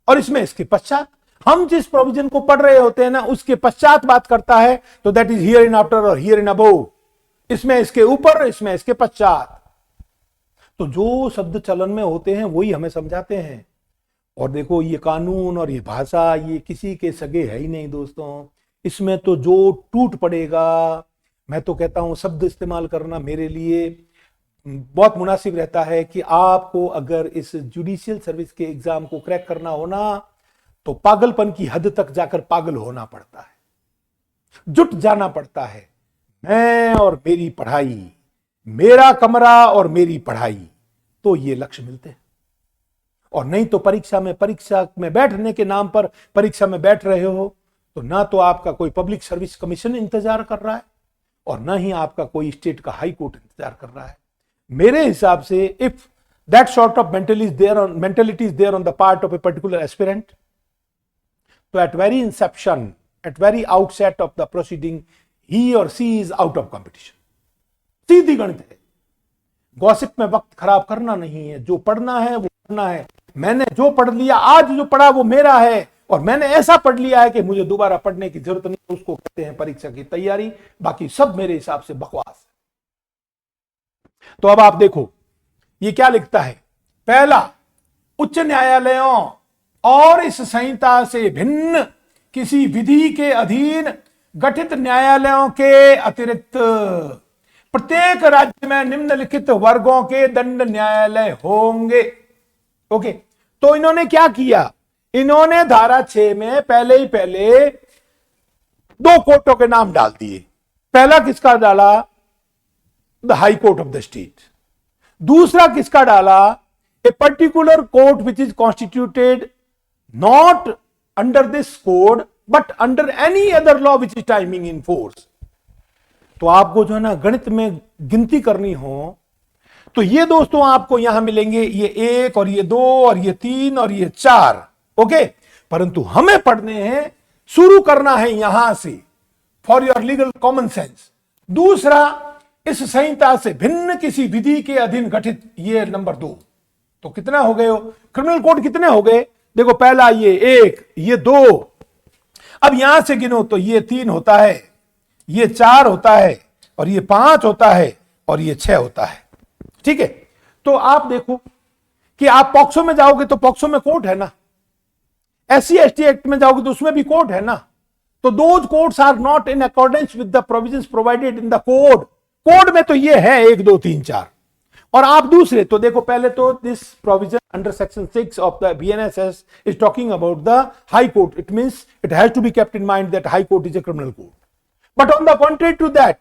A: और इसमें इसके पश्चात। हम जिस प्रोविजन को पढ़ रहे होते हैं ना, उसके पश्चात बात करता है तो that is here in after और हियर इन अबोव, इसमें इसके ऊपर, इसमें इसके पश्चात। तो जो शब्द चलन में होते हैं वही हमें समझाते हैं। और देखो ये कानून और ये भाषा, ये किसी के सगे है ही नहीं दोस्तों, इसमें तो जो टूट पड़ेगा। मैं तो कहता हूं शब्द इस्तेमाल करना मेरे लिए बहुत मुनासिब रहता है कि आपको अगर इस जुडिशियल सर्विस के एग्जाम को क्रैक करना हो ना, तो पागलपन की हद तक जाकर पागल होना पड़ता है, जुट जाना पड़ता है। मैं और मेरी पढ़ाई, मेरा कमरा और मेरी पढ़ाई, तो ये लक्ष्य मिलते हैं। और नहीं तो परीक्षा में बैठने के नाम पर परीक्षा में बैठ रहे हो तो ना तो आपका कोई पब्लिक सर्विस कमीशन इंतजार कर रहा है और ना ही आपका कोई स्टेट का हाई कोर्ट इंतजार कर रहा है। मेरे हिसाब से if that sort of mentality is there on the part of a particular aspirant, तो at very inception, at very outset of the proceeding, he और she is out of competition. सीधी गणित है, गॉसिप में वक्त खराब करना नहीं है, जो पढ़ना है वो पढ़ना है। मैंने जो पढ़ लिया, आज जो पढ़ा वो मेरा है, और मैंने ऐसा पढ़ लिया है कि मुझे दोबारा पढ़ने की जरूरत नहीं, उसको कहते हैं परीक्षा की तैयारी। बाकी सब मेरे हिसाब से बकवास है। तो अब आप देखो ये क्या लिखता है, पहला, उच्च न्यायालयों और इस संहिता से भिन्न किसी विधि के अधीन गठित न्यायालयों के अतिरिक्त प्रत्येक राज्य में निम्नलिखित वर्गों के दंड न्यायालय होंगे। ओके, तो इन्होंने क्या किया, इन्होंने धारा 6 में पहले ही दो कोर्टों के नाम डाल दिए। पहला किसका डाला, the high court of the state. दूसरा किसका डाला, a particular court which is constituted not under this code but under any other law which is timing in force. तो आपको जो है ना गणित में गिनती करनी हो तो ये दोस्तों आपको यहां मिलेंगे, ये 1 और ये 2 और ये 3 और ये 4। ओके, परंतु हमें पढ़ने हैं, शुरू करना है यहां से for your legal common sense. दूसरा, इस संहिता से भिन्न किसी विधि के अधीन गठित, ये नंबर 2। तो कितना हो गए हो क्रिमिनल कोड, कितने हो गए, देखो पहला ये 1, ये 2, अब यहां से गिनो तो ये 3 होता है, ये 4 होता है, और ये 5 होता है, और ये 6 होता है। ठीक है, तो आप देखो कि आप पॉक्सो में जाओगे तो पॉक्सो में कोर्ट है ना, SC/ST एक्ट में जाओगे तो उसमें भी कोर्ट है ना। तो those courts are not in accordance with the provisions provided in the code. Code में तो ये है 1 2 3 4, और आप दूसरे तो देखो, पहले तो this provision under section 6 of the BNSS is talking about the high court. It means it has to be kept in mind that high court is a criminal court. But on the contrary to that,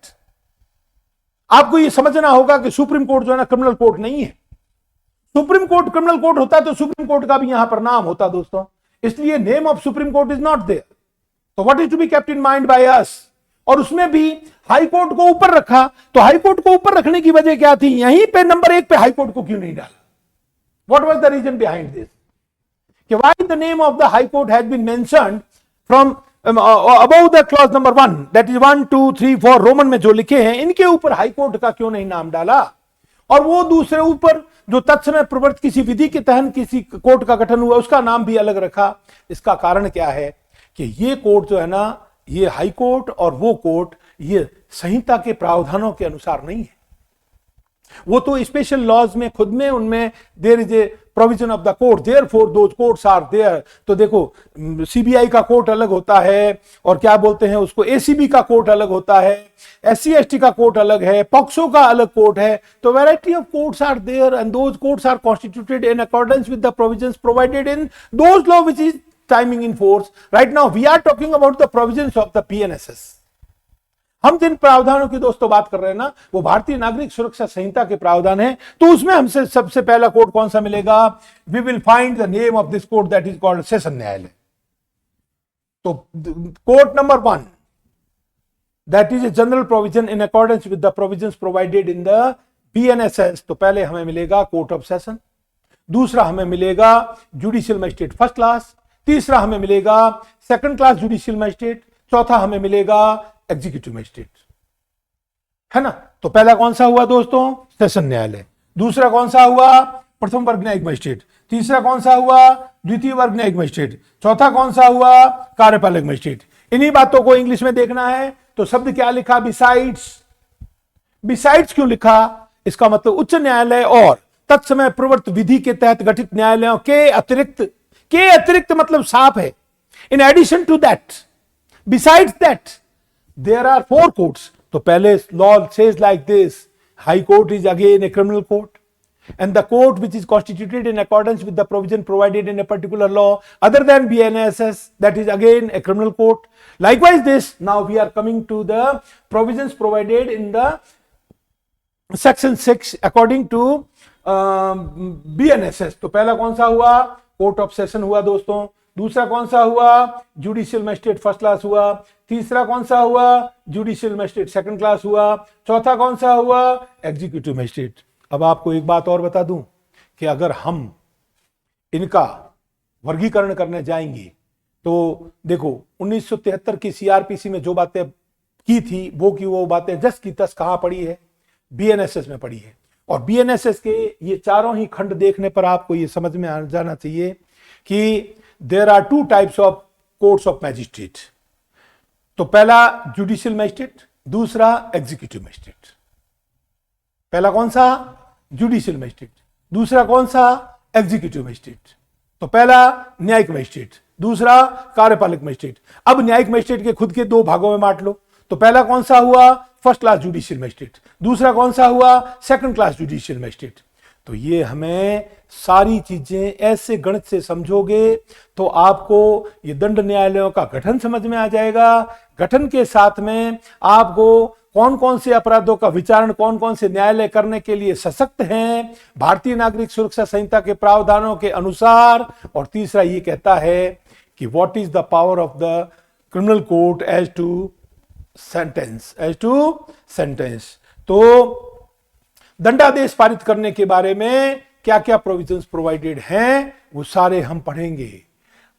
A: आपको ये समझना होगा कि supreme court जो है ना criminal court नहीं है। सुप्रीम कोर्ट क्रिमिनल कोर्ट होता तो सुप्रीम कोर्ट का भी यहां पर नाम होता दोस्तों, इसलिए name of supreme court is not there. तो what is to be kept in mind by us, और उसमें भी हाई कोर्ट को ऊपर रखा। तो हाई कोर्ट को ऊपर रखने की वजह क्या थी, यहीं पे नंबर 1 पे हाई कोर्ट को क्यों नहीं डाला, what was the reason behind this, कि why the name of the high court has been mentioned from above the clause number 1, that is 1 2 3 4 roman में जो लिखे हैं, इनके ऊपर हाई कोर्ट का क्यों नहीं नाम डाला। और वो दूसरे ऊपर जो तत्समय प्रवृत्त किसी विधि के तहत किसी कोर्ट का गठन हुआ, उसका नाम भी अलग रखा। इसका कारण क्या है कि ये कोर्ट जो है ना, ये हाई कोर्ट और वो कोर्ट, ये संहिता के प्रावधानों के अनुसार नहीं है। वो तो स्पेशल लॉज में खुद में उनमें there is a provision of the court, therefore those courts are there. तो देखो सीबीआई का कोर्ट अलग होता है, और क्या बोलते हैं उसको, एसीबी का कोर्ट अलग होता है, एससी एसटी का कोर्ट अलग है, पॉक्सो का अलग कोर्ट है। तो variety of courts are there and those courts are constituted in accordance with the provisions provided in those law which is timing in force. Right now we are talking about the provisions of the PNSS. हम जिन प्रावधानों की दोस्तों बात कर रहे हैं ना, वो भारतीय नागरिक सुरक्षा संहिता के प्रावधान है। तो उसमें हमसे सबसे पहला कोर्ट कौन सा मिलेगा? We will find the name of this court, that is called session न्यायालय। तो court number 1, that is a general provision in accordance with the provisions provided in the PNSS. तो पहले हमें मिलेगा कोर्ट ऑफ सेशन, दूसरा हमें मिलेगा judicial magistrate first class, तीसरा हमें मिलेगा सेकंड क्लास जुडिशियल मजिस्ट्रेट, चौथा हमें मिलेगा एग्जीक्यूटिव मजिस्ट्रेट, है ना। तो पहला कौन सा हुआ दोस्तों? सेशन न्यायालय। दूसरा कौन सा हुआ? प्रथम वर्ग न्यायिक मजिस्ट्रेट। तीसरा कौन सा हुआ? द्वितीय वर्ग न्यायिक मजिस्ट्रेट। चौथा कौन सा हुआ? कार्यपालक मजिस्ट्रेट। इन्हीं बातों को इंग्लिश में देखना है तो शब्द क्या लिखा? बिसाइड्स। बिसाइड्स क्यों लिखा? इसका मतलब उच्च न्यायालय और तत्समय प्रवर्त विधि के तहत गठित न्यायालयों के अतिरिक्त मतलब साफ है। In addition to that, besides that, there are 4 courts. तो पहले law says like this: High Court is again a criminal court, and the court which is constituted in accordance with the provision provided in a particular law other than BNSS, that is again a criminal court. Likewise this, now we are coming to the provisions provided in the section 6 according to BNSS. तो पहला कौन सा हुआ? Court of session हुआ दोस्तों। दूसरा कौन सा हुआ? जुडिशियल मजिस्ट्रेट फर्स्ट क्लास हुआ। तीसरा कौन सा हुआ? जुडिशियल मजिस्ट्रेट सेकंड क्लास हुआ। चौथा कौन सा हुआ? Executive magistrate. अब आपको एक बात और बता दूं कि अगर हम इनका वर्गीकरण करने जाएंगे तो देखो 1973 की सीआरपीसी में जो बातें की थी वो बातें जस की तस कहां पड़ी है? बीएनएसएस में पड़ी है। और बीएनएसएस के ये चारों ही खंड देखने पर आपको ये समझ में आ जाना चाहिए कि there are 2 types of courts of magistrate. तो पहला जुडिशियल मजिस्ट्रेट, दूसरा एग्जीक्यूटिव मजिस्ट्रेट। पहला कौन सा? Judicial magistrate. दूसरा कौन सा? Executive magistrate. तो पहला न्यायिक मजिस्ट्रेट, दूसरा कार्यपालक मजिस्ट्रेट। अब न्यायिक मजिस्ट्रेट के खुद के 2 भागों में बांट लो। तो पहला कौन सा हुआ? First class judicial magistrate. दूसरा कौन सा हुआ? Second class judicial magistrate. तो ये हमें सारी चीजें ऐसे गणित से समझोगे तो आपको ये दंड न्यायालयों का गठन समझ में आ जाएगा। गठन के साथ में आपको कौन कौन से अपराधों का विचारण कौन कौन से न्यायालय करने के लिए सशक्त हैं भारतीय नागरिक सुरक्षा संहिता के प्रावधानों के अनुसार। और तीसरा ये कहता है कि what is the power of the criminal court as to sentence. तो दंडादेश पारित करने के बारे में क्या क्या प्रोविजंस प्रोवाइडेड हैं वो सारे हम पढ़ेंगे।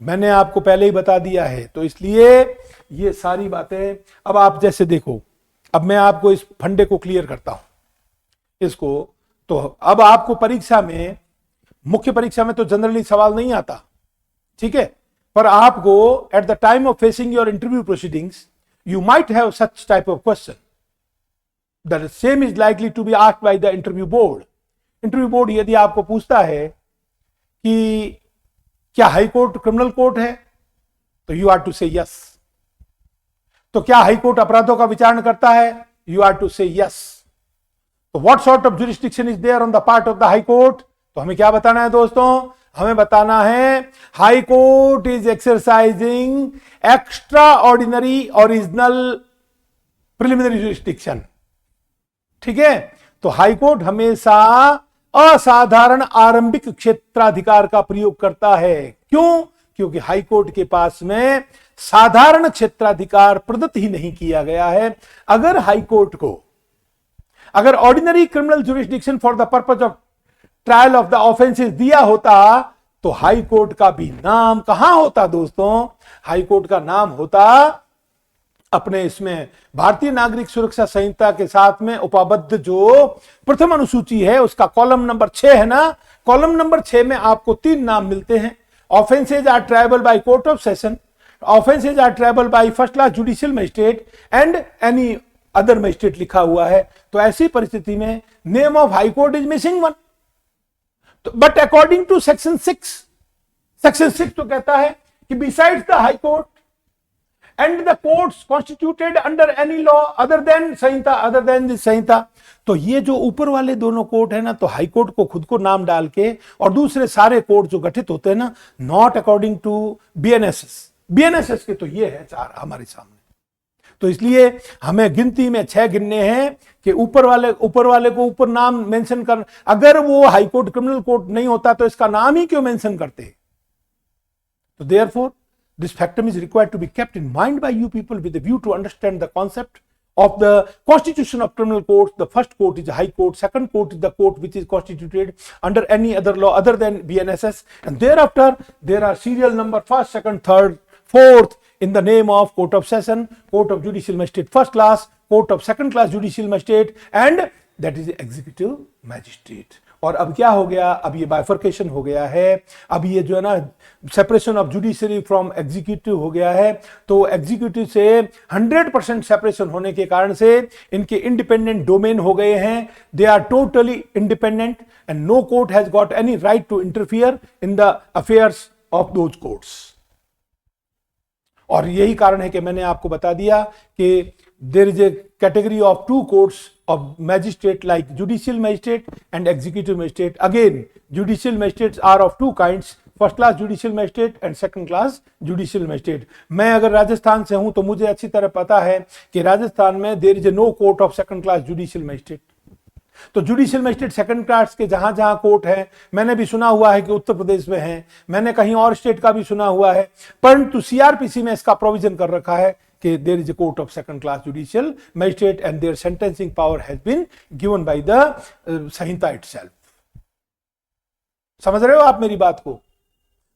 A: मैंने आपको पहले ही बता दिया है, तो इसलिए ये सारी बातें अब आप जैसे देखो, अब मैं आपको इस फंडे को क्लियर करता हूं इसको। तो अब आपको परीक्षा में, मुख्य परीक्षा में तो जनरली सवाल नहीं आता, ठीक है, पर आपको at the time of facing your interview proceedings you might have such type of question. The same is likely to be asked by the interview board. Interview board यदि आपको पूछता है कि क्या हाई कोर्ट क्रिमिनल कोर्ट है, तो you are to say yes. तो क्या हाई कोर्ट अपराधों का विचारण करता है? You are to say yes. तो what sort of jurisdiction is there on the part of the high court? तो हमें क्या बताना है दोस्तों? हमें बताना है high court is exercising extraordinary original preliminary jurisdiction. ठीक है, तो हाईकोर्ट हमेशा असाधारण आरंभिक क्षेत्राधिकार का प्रयोग करता है। क्यों? क्योंकि हाईकोर्ट के पास में साधारण क्षेत्राधिकार प्रदत्त ही नहीं किया गया है। अगर हाईकोर्ट को अगर ordinary criminal jurisdiction for the purpose of trial of the offences दिया होता तो हाईकोर्ट का भी नाम कहां होता दोस्तों? हाईकोर्ट का नाम होता अपने इसमें भारतीय नागरिक सुरक्षा संहिता के साथ में उपाबद्ध जो प्रथम अनुसूची है उसका कॉलम नंबर 6 है ना, कॉलम नंबर 6 में आपको 3 नाम मिलते हैं। Offences are triable by court of session, offences are triable by first class judicial magistrate and any other magistrate लिखा हुआ है, तो ऐसी परिस्थिति में name of high court is missing one. But according to section 6 तो कहता है कि besides the high court and the courts constituted under any law other than this Sanhita. तो ये जो ऊपर वाले दोनों कोर्ट है ना, तो हाई कोर्ट को खुद को नाम डाल के, और दूसरे सारे कोर्ट जो गठित होते हैं ना, नॉट अकॉर्डिंग टू बीएनएसएस के, तो ये है 4 हमारे सामने। तो इसलिए हमें गिनती में 6 गिनने हैं कि ऊपर वाले को ऊपर नाम मेंशन कर, अगर वो हाई कोर्ट क्रिमिनल कोर्ट नहीं होता तो इसका नाम ही क्यों मेंशन करते। तो therefore this factum is required to be kept in mind by you people with a view to understand the concept of the constitution of criminal courts. The first court is the high court, second court is the court which is constituted under any other law other than BNSS, and thereafter there are serial number 1st, 2nd, 3rd, 4th in the name of court of session, court of judicial magistrate first class, court of second class judicial magistrate, and that is the executive magistrate. और अब क्या हो गया, अब ये bifurcation हो गया है, अब ये जो है ना separation of judiciary from executive हो गया है। तो एग्जीक्यूटिव से 100% सेपरेशन होने के कारण से इनके इंडिपेंडेंट डोमेन हो गए हैं, they are totally independent and no court has got any right to interfere in the affairs of those courts. और यही कारण है कि मैंने आपको बता दिया कि there is a category of 2 courts of magistrate like judicial magistrate and executive magistrate. Again, judicial magistrates are of 2 kinds, first class judicial magistrate and second class judicial magistrate. मैं अगर राजस्थान से हूं तो मुझे अच्छी तरह पता है कि राजस्थान में there is a no court of second class judicial magistrate. तो जुडिशियल मजिस्ट्रेट सेकंड क्लास के जहां जहां कोर्ट है, मैंने भी सुना हुआ है कि उत्तर प्रदेश में है, मैंने कहीं और स्टेट का भी सुना हुआ है, परंतु सीआरपीसी में इसका प्रोविजन कर रखा है कि there is a court of second class judicial magistrate and their sentencing power has been given by the Sanhita itself. समझ रहे हो आप मेरी बात को?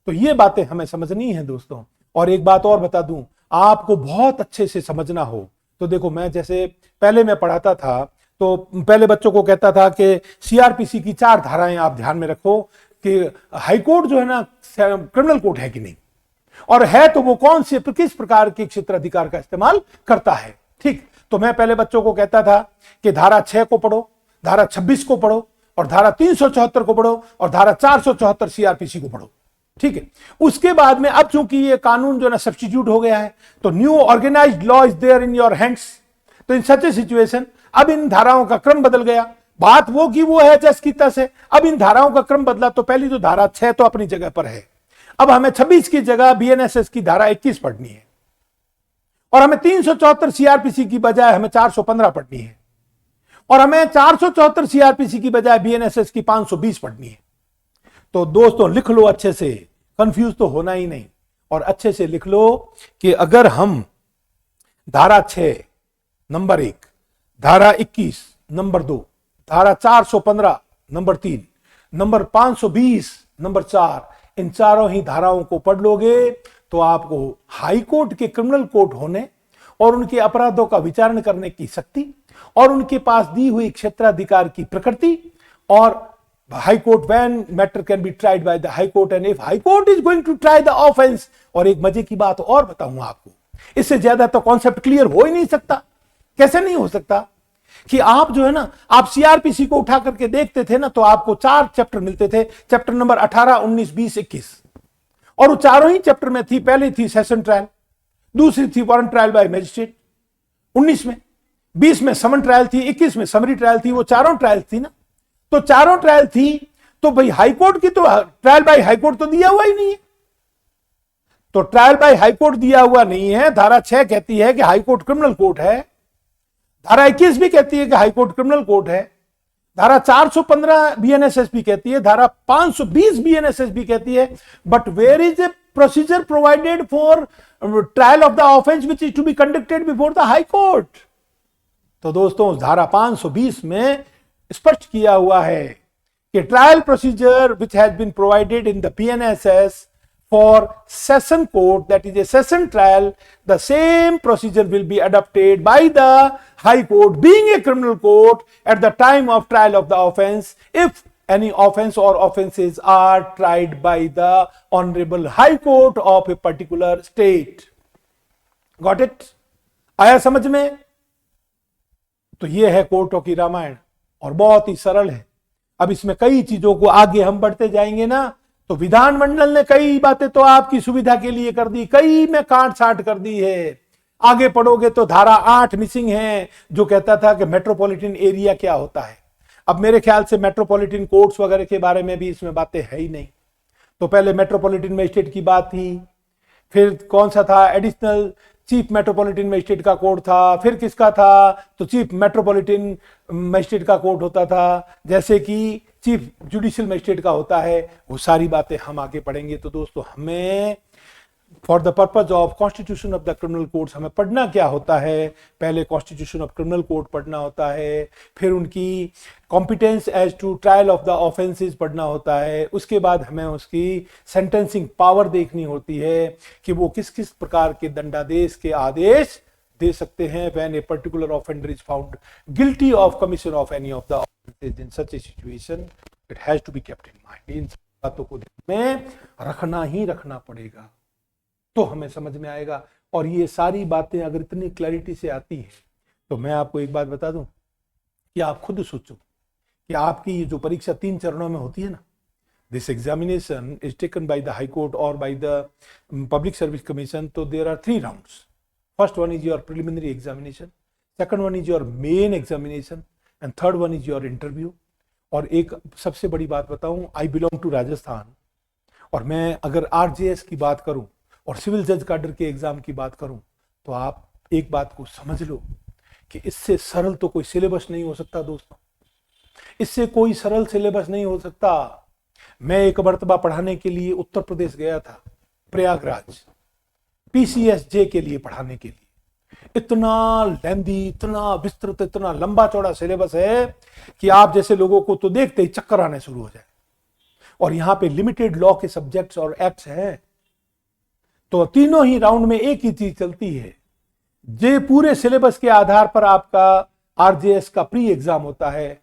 A: तो ये बातें हमें समझनी है दोस्तों। और एक बात और बता दूं, आपको बहुत अच्छे से समझना हो तो देखो, मैं जैसे पहले मैं पढ़ाता था तो पहले बच्चों को कहता था कि सीआरपीसी की 4 धाराएं आप ध्यान में रखो कि हाई कोर्ट जो है ना क्रिमिनल कोर्ट है कि नहीं, और है तो वो कौन से किस प्रकार के क्षेत्राधिकार का इस्तेमाल करता है। ठीक, तो मैं पहले बच्चों को कहता था कि धारा 6 को पढ़ो, धारा 26 को पढ़ो, और धारा 374 को पढ़ो, और धारा 474 सीआरपीसी को पढ़ो। ठीक है, उसके बाद में अब चूंकि ये कानून जो है ना सब्स्टिट्यूट हो गया है, तो new organised law is there in your hands. तो इन सच ए सिचुएशन अब इन धाराओं का क्रम बदल गया। बात वो की वो है जस की तस है, अब इन धाराओं का क्रम बदला। तो पहली जो धारा 6 तो अपनी जगह पर है, अब हमें 26 की जगह बीएनएसएस की धारा 21 पढ़नी है, और हमें 374 सीआरपीसी की बजाय हमें 415 पढ़नी है, और हमें 474 सीआरपीसी की बजाय बीएनएसएस की 520 पढ़नी है। तो दोस्तों लिख लो अच्छे से, कंफ्यूज तो होना ही नहीं, और अच्छे से लिख लो कि अगर हम धारा 6 नंबर 1, धारा 21 नंबर 2, धारा 415 नंबर 3, नंबर 520 नंबर 4, इन चारों ही धाराओं को पढ़ लोगे तो आपको हाई कोर्ट के क्रिमिनल कोर्ट होने और उनके अपराधों का विचारण करने की शक्ति, और उनके पास दी हुई क्षेत्राधिकार की प्रकृति, और high court when matter can be tried by the high court and if high court is going to try the offence. और एक मजे की बात और बताऊंगा आपको, इससे ज्यादा तो कॉन्सेप्ट क्लियर हो ही नहीं सकता। कैसे नहीं हो सकता कि आप जो है ना, आप सीआरपीसी को उठा करके देखते थे ना, तो आपको 4 चैप्टर मिलते थे, चैप्टर नंबर 18, 19, 20, 21, और वो चारों ही चैप्टर में थी, पहली थी सेशन ट्रायल, दूसरी थी वारंट ट्रायल बाय मजिस्ट्रेट 19 में, 20 में समन ट्रायल थी, 21 में समरी ट्रायल थी। वो चारों ट्रायल थी ना, तो चारों ट्रायल थी, तो भाई हाई कोर्ट की तो ट्रायल बाय हाई कोर्ट तो दिया हुआ ही नहीं है। तो ट्रायल बाय हाई कोर्ट दिया हुआ नहीं है। धारा 6 कहती है कि हाई कोर्ट क्रिमिनल कोर्ट है, धारा 21 भी कहती है कि हाई कोर्ट क्रिमिनल कोर्ट है, धारा 415 बीएनएसएस भी कहती है, धारा 520 बीएनएसएस भी कहती है, but where is a procedure provided for trial of the offence which is to be conducted before the high court. तो दोस्तों धारा 520 में स्पष्ट किया हुआ है कि trial procedure which has been provided in the BNSS for session court, that is a session trial, the same procedure will be adopted by the high court, being a criminal court, at the time of trial of the offense, if any offense or offenses are tried by the honorable high court of a particular state. Got it? आया समझ में? तो ये है कोर्टों की रामायण और बहुत ही सरल है। अब इसमें कई चीजों को आगे हम बढ़ते जाएंगे ना, तो विधानमंडल ने कई बातें तो आपकी सुविधा के लिए कर दी, कई में काट छाट कर दी है। आगे पढ़ोगे तो धारा 8 मिसिंग है, जो कहता था कि मेट्रोपॉलिटन एरिया क्या होता है। अब मेरे ख्याल से मेट्रोपॉलिटन कोर्ट्स वगैरह के बारे में भी इसमें बातें है ही नहीं। तो पहले मेट्रोपॉलिटन मजिस्ट्रेट की बात थी, फिर कौन सा था, एडिशनल चीफ मेट्रोपॉलिटन मजिस्ट्रेट का कोर्ट था, फिर किसका था, तो चीफ मेट्रोपॉलिटन मजिस्ट्रेट का कोर्ट होता था, जैसे कि चीफ जुडिशियल मजिस्ट्रेट का होता है। वो सारी बातें हम आगे पढ़ेंगे। तो दोस्तों, हमें for the purpose of constitution of the criminal courts हमें पढ़ना क्या होता है, पहले कॉन्स्टिट्यूशन ऑफ क्रिमिनल कोर्ट पढ़ना होता है, फिर उनकी competence as to trial of the offences पढ़ना होता है, उसके बाद हमें उसकी सेंटेंसिंग पावर देखनी होती है कि वो किस किस प्रकार के दंडादेश के आदेश दे सकते हैं when a particular offender is found guilty of commission of any of the offences. In such a situation it has to be kept in mind. इन बातों को ध्यान में रखना ही रखना पड़ेगा, तो हमें समझ में आएगा। और ये सारी बातें अगर इतनी क्लैरिटी से आती है, तो मैं आपको एक बात बता दूं कि आप खुद सोचो कि आपकी ये जो परीक्षा 3 चरणों में होती है ना, this examination is taken by the high court और by the public service commission. तो there are 3 rounds. First one is your preliminary examination, second one is your main examination, and third one is your interview. और एक सबसे बड़ी बात बताऊं, I belong to Rajasthan, और मैं अगर आरजेएस की बात करूं और सिविल जज कैडर के एग्जाम की बात करूं, तो आप एक बात को समझ लो कि इससे सरल तो कोई सिलेबस नहीं हो सकता दोस्तों, इससे कोई सरल सिलेबस नहीं हो सकता। मैं एक मर्तबा पढ़ाने के लिए उत्तर प्रदेश गया था, प्रयागराज, पीसीएसजे के लिए पढ़ाने के लिए। इतना लेंदी, इतना विस्तृत, इतना लंबा चौड़ा सिलेबस है कि आप जैसे लोगों को तो देखते ही चक्कर आने शुरू हो जाए। और यहां पे लिमिटेड लॉ के सब्जेक्ट्स और एक्ट्स हैं, तो तीनों ही राउंड में एक ही चीज चलती है। जे पूरे सिलेबस के आधार पर आपका आरजेएस का प्री एग्जाम होता है,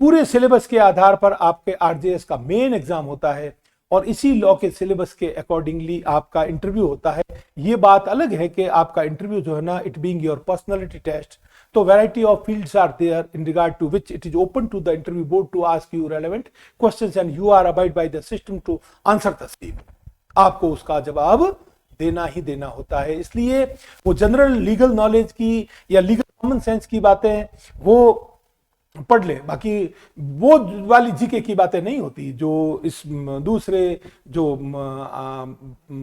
A: पूरे सिलेबस के आधार पर आपके आरजेएस का मेन एग्जाम होता है, और इसी लॉ के सिलेबस के अकॉर्डिंगली आपका इंटरव्यू होता है। ये बात अलग है कि आपका इंटरव्यू जो है ना, it being your personality test, तो variety of fields are there in regard to which it is open to the interview board to ask you relevant questions and you are abide by the system to answer the same. आपको उसका जवाब देना ही देना होता है। इसलिए वो general legal knowledge की या लीगल कॉमन सेंस की बातें वो पढ़ ले, बाकी वो वाली जीके की बातें नहीं होती जो इस दूसरे जो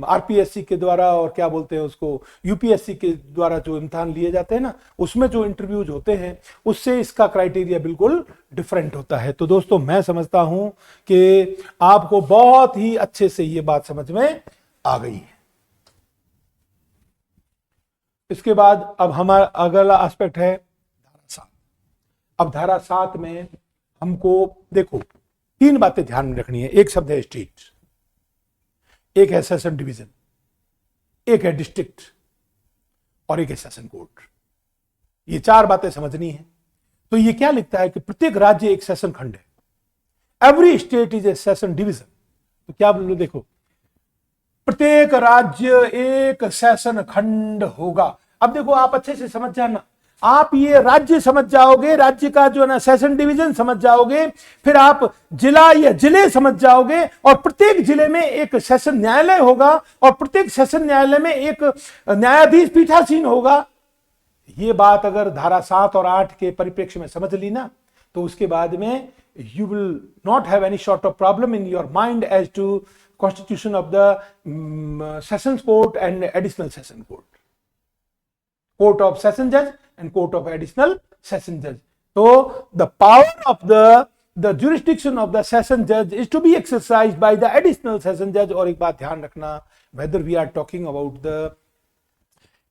A: आरपीएससी के द्वारा और क्या बोलते हैं उसको, यूपीएससी के द्वारा जो इम्तिहान लिए जाते हैं ना, उसमें जो इंटरव्यूज होते हैं उससे इसका क्राइटेरिया बिल्कुल डिफरेंट होता है। तो दोस्तों, मैं समझता हूं कि आपको बहुत ही अच्छे से ये बात समझ में आ गई है। इसके बाद अब हमारा अगला एस्पेक्ट है धारा 7। अब धारा 7 में हमको देखो 3 बातें ध्यान में रखनी है। एक शब्द है स्टेट, एक है सेशन डिवीजन, एक है डिस्ट्रिक्ट, और एक है सेशन कोर्ट। ये 4 बातें समझनी है। तो ये क्या लिखता है कि प्रत्येक राज्य एक सेशन खंड है, every state is A session division. तो क्या बोलो, देखो प्रत्येक राज्य एक सेशन खंड होगा। अब देखो, आप अच्छे से समझ जाना, आप ये राज्य समझ जाओगे, राज्य का जो है ना सेशन डिवीजन समझ जाओगे, फिर आप जिला या जिले समझ जाओगे, और प्रत्येक जिले में एक सेशन न्यायालय होगा, और प्रत्येक सेशन न्यायालय में एक न्यायाधीश पीठासीन होगा। ये बात अगर धारा 7 और 8 के परिप्रेक्ष्य में समझ ली ना, तो उसके बाद में you will not have any sort of problem in your mind as to constitution of the sessions court and additional session court, court of session judge and court of additional session judge. So the power of the jurisdiction of the session judge is to be exercised by the additional session judge. और एक बात ध्यान रखना, whether we are talking about the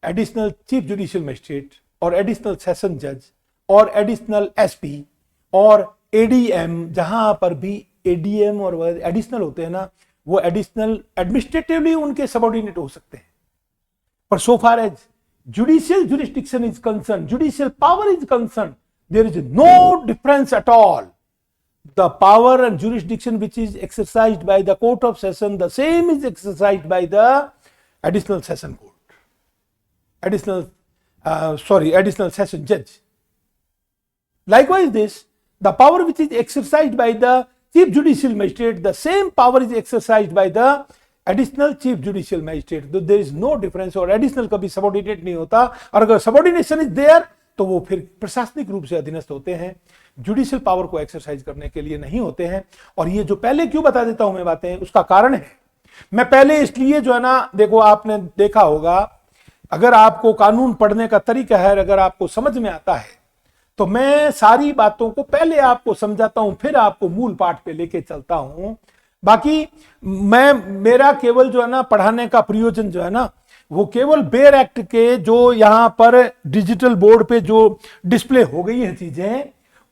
A: additional chief judicial magistrate or additional session judge or additional SP और ADM, जहां पर भी ADM और एडिशनल होते हैं ना, वो एडिशनल एडमिनिस्ट्रेटिवली उनके सबऑर्डिनेट हो सकते हैं, पर so far as judicial jurisdiction is concern, judicial power is concern, there is no difference at all. The power and jurisdiction which is exercised by the court of session, the same is exercised by the additional session court, additional session जज। Likewise, the power which is exercised by the chief judicial magistrate, the same power is exercised by the additional chief judicial magistrate. तो there is no difference, और additional कभी subordinate नहीं होता, और अगर subordination is there तो वो फिर प्रशासनिक रूप से अधीनस्थ होते हैं, जुडिशियल पावर को एक्सरसाइज करने के लिए नहीं होते हैं। और ये जो पहले क्यों बता देता हूं मैं बातें, उसका कारण है, मैं पहले इसलिए जो है ना, देखो आपने देखा होगा, अगर आपको कानून पढ़ने का तरीका है, अगर आपको समझ में आता है, तो मैं सारी बातों को पहले आपको समझाता हूं, फिर आपको मूल पाठ पे लेके चलता हूं। बाकी मेरा केवल जो है ना पढ़ाने का प्रयोजन जो है ना, वो केवल बेयर एक्ट के जो यहां पर डिजिटल बोर्ड पे जो डिस्प्ले हो गई है चीजें,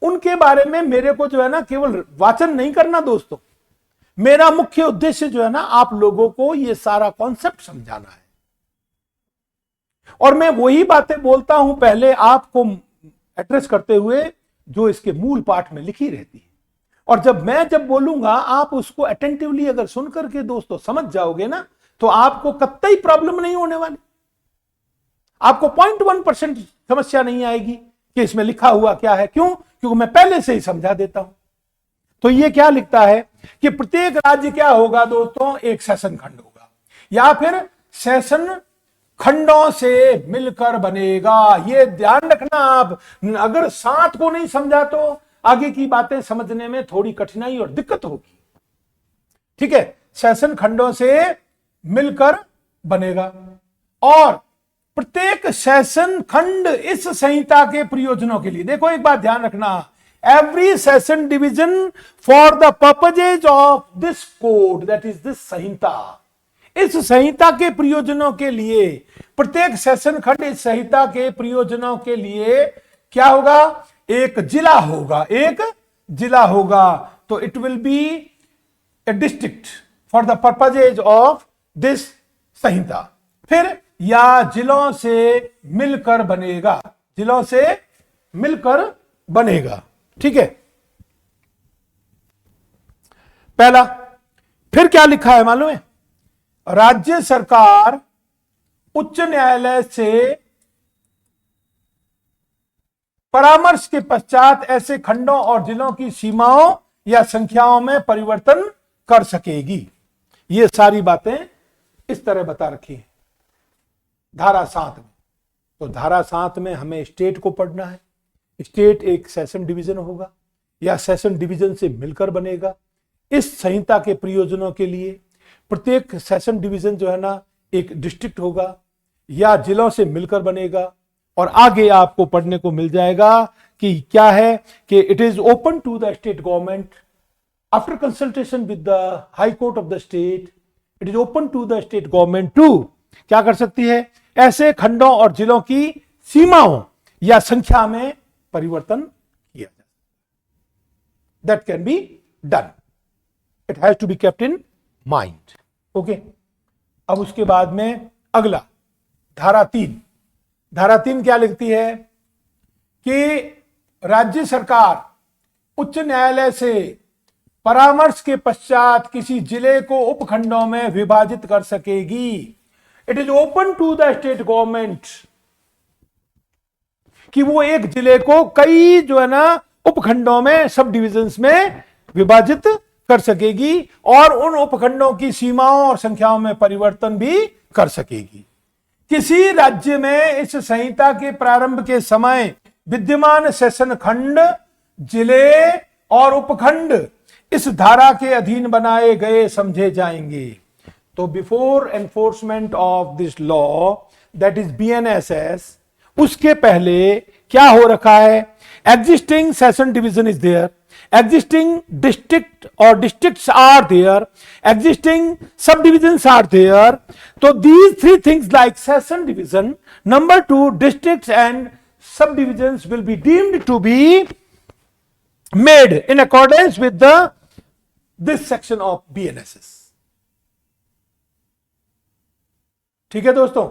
A: उनके बारे में मेरे को जो है ना केवल वाचन नहीं करना दोस्तों, मेरा मुख्य उद्देश्य जो है ना आप लोगों को ये सारा कॉन्सेप्ट समझाना है। और मैं वही बातें बोलता हूं पहले आपको एड्रेस करते हुए जो इसके मूल पाठ में लिखी रहती है, और जब बोलूंगा आप उसको अटेंटिवली अगर सुन करके दोस्तों समझ जाओगे ना, तो आपको कतई प्रॉब्लम नहीं होने वाली, आपको 0.1% समस्या नहीं आएगी कि इसमें लिखा हुआ क्या है। क्यों? क्योंकि मैं पहले से ही समझा देता हूं। तो ये क्या लिखता है कि प्रत्येक राज्य क्या होगा दोस्तों, एक सेशन खंड होगा, या फिर सेशन खंडों से मिलकर बनेगा। ये ध्यान रखना, आप अगर साथ को नहीं समझा तो आगे की बातें समझने में थोड़ी कठिनाई और दिक्कत होगी। ठीक है, सेशन खंडों से मिलकर बनेगा, और प्रत्येक सेशन खंड इस संहिता के प्रयोजनों के लिए, देखो एक बात ध्यान रखना, every session division for the purposes of this code, that is this Sanhita, इस संहिता के प्रयोजनों के लिए, प्रत्येक सेशन खंड इस संहिता के प्रयोजनों के लिए क्या होगा, एक जिला होगा, एक जिला होगा। तो it will be a district for the purposes of this Sanhita. फिर या जिलों से मिलकर बनेगा, जिलों से मिलकर बनेगा। ठीक है, पहला। फिर क्या लिखा है मालूम है, राज्य सरकार उच्च न्यायालय से परामर्श के पश्चात ऐसे खंडों और जिलों की सीमाओं या संख्याओं में परिवर्तन कर सकेगी। ये सारी बातें इस तरह बता रखी है धारा 7 में। तो धारा 7 में हमें स्टेट को पढ़ना है, स्टेट एक सेशन डिवीजन होगा या सेशन डिवीजन से मिलकर बनेगा। इस संहिता के प्रयोजनों के लिए प्रत्येक सेशन डिवीजन जो है ना एक डिस्ट्रिक्ट होगा या जिलों से मिलकर बनेगा। और आगे आपको पढ़ने को मिल जाएगा कि क्या है कि it is open to the state government after consultation with the high court of the state, it is open to the state government to क्या कर सकती है, ऐसे खंडों और जिलों की सीमाओं या संख्या में परिवर्तन किया जा, that can be done, it has to be kept in mind. Okay, अब उसके बाद में अगला धारा 3। धारा 3 क्या लिखती है कि राज्य सरकार उच्च न्यायालय से परामर्श के पश्चात किसी जिले को उपखंडों में विभाजित कर सकेगी। It is open to the state government कि वो एक जिले को कई जो है ना उपखंडों में, सब डिविजन्स में विभाजित कर सकेगी और उन उपखंडों की सीमाओं और संख्याओं में परिवर्तन भी कर सकेगी। किसी राज्य में इस संहिता के प्रारंभ के समय विद्यमान सेशन खंड, जिले और उपखंड इस धारा के अधीन बनाए गए समझे जाएंगे। तो before enforcement of this law, that is BNSS, उसके पहले क्या हो रखा है, existing session division is there, existing district or districts are there, existing subdivisions are there. So these three things like session division, number 2 districts and subdivisions will be deemed to be made in accordance with this section of BNSS. ठीक है दोस्तों,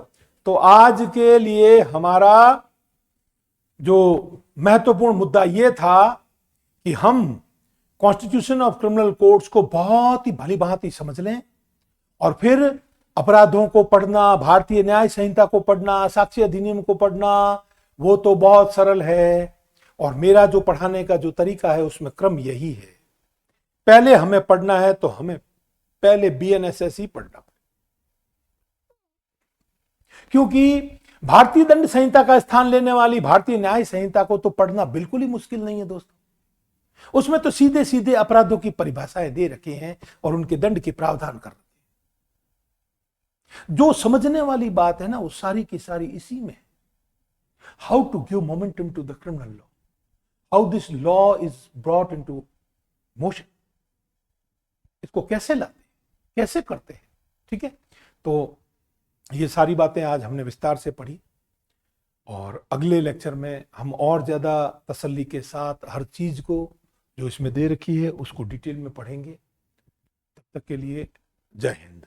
A: तो आज के लिए हमारा जो महत्वपूर्ण मुद्दा यह था कि हम कॉन्स्टिट्यूशन ऑफ क्रिमिनल कोड्स को बहुत ही भली भांति समझ लें और फिर अपराधों को पढ़ना, भारतीय न्याय संहिता को पढ़ना, साक्ष्य अधिनियम को पढ़ना, वो तो बहुत सरल है। और मेरा जो पढ़ाने का जो तरीका है उसमें क्रम यही है, पहले हमें पढ़ना है तो हमें पहले बीएनएसएस ही पढ़ना, क्योंकि भारतीय दंड संहिता का स्थान लेने वाली भारतीय न्याय संहिता को तो पढ़ना बिल्कुल ही मुश्किल नहीं है दोस्तों। उसमें तो सीधे सीधे अपराधों की परिभाषाएं दे रखे हैं और उनके दंड के प्रावधान कर रखे हैं। जो समझने वाली बात है ना वो सारी की सारी इसी में, how to give momentum to the criminal law, how this law is brought into motion, इसको कैसे लाते हैं, कैसे करते हैं। ठीक है, तो ये सारी बातें आज हमने विस्तार से पढ़ी और अगले लेक्चर में हम और ज्यादा तसल्ली के साथ हर चीज को जो इसमें दे रखी है उसको डिटेल में पढ़ेंगे। तब तक के लिए जय हिंद।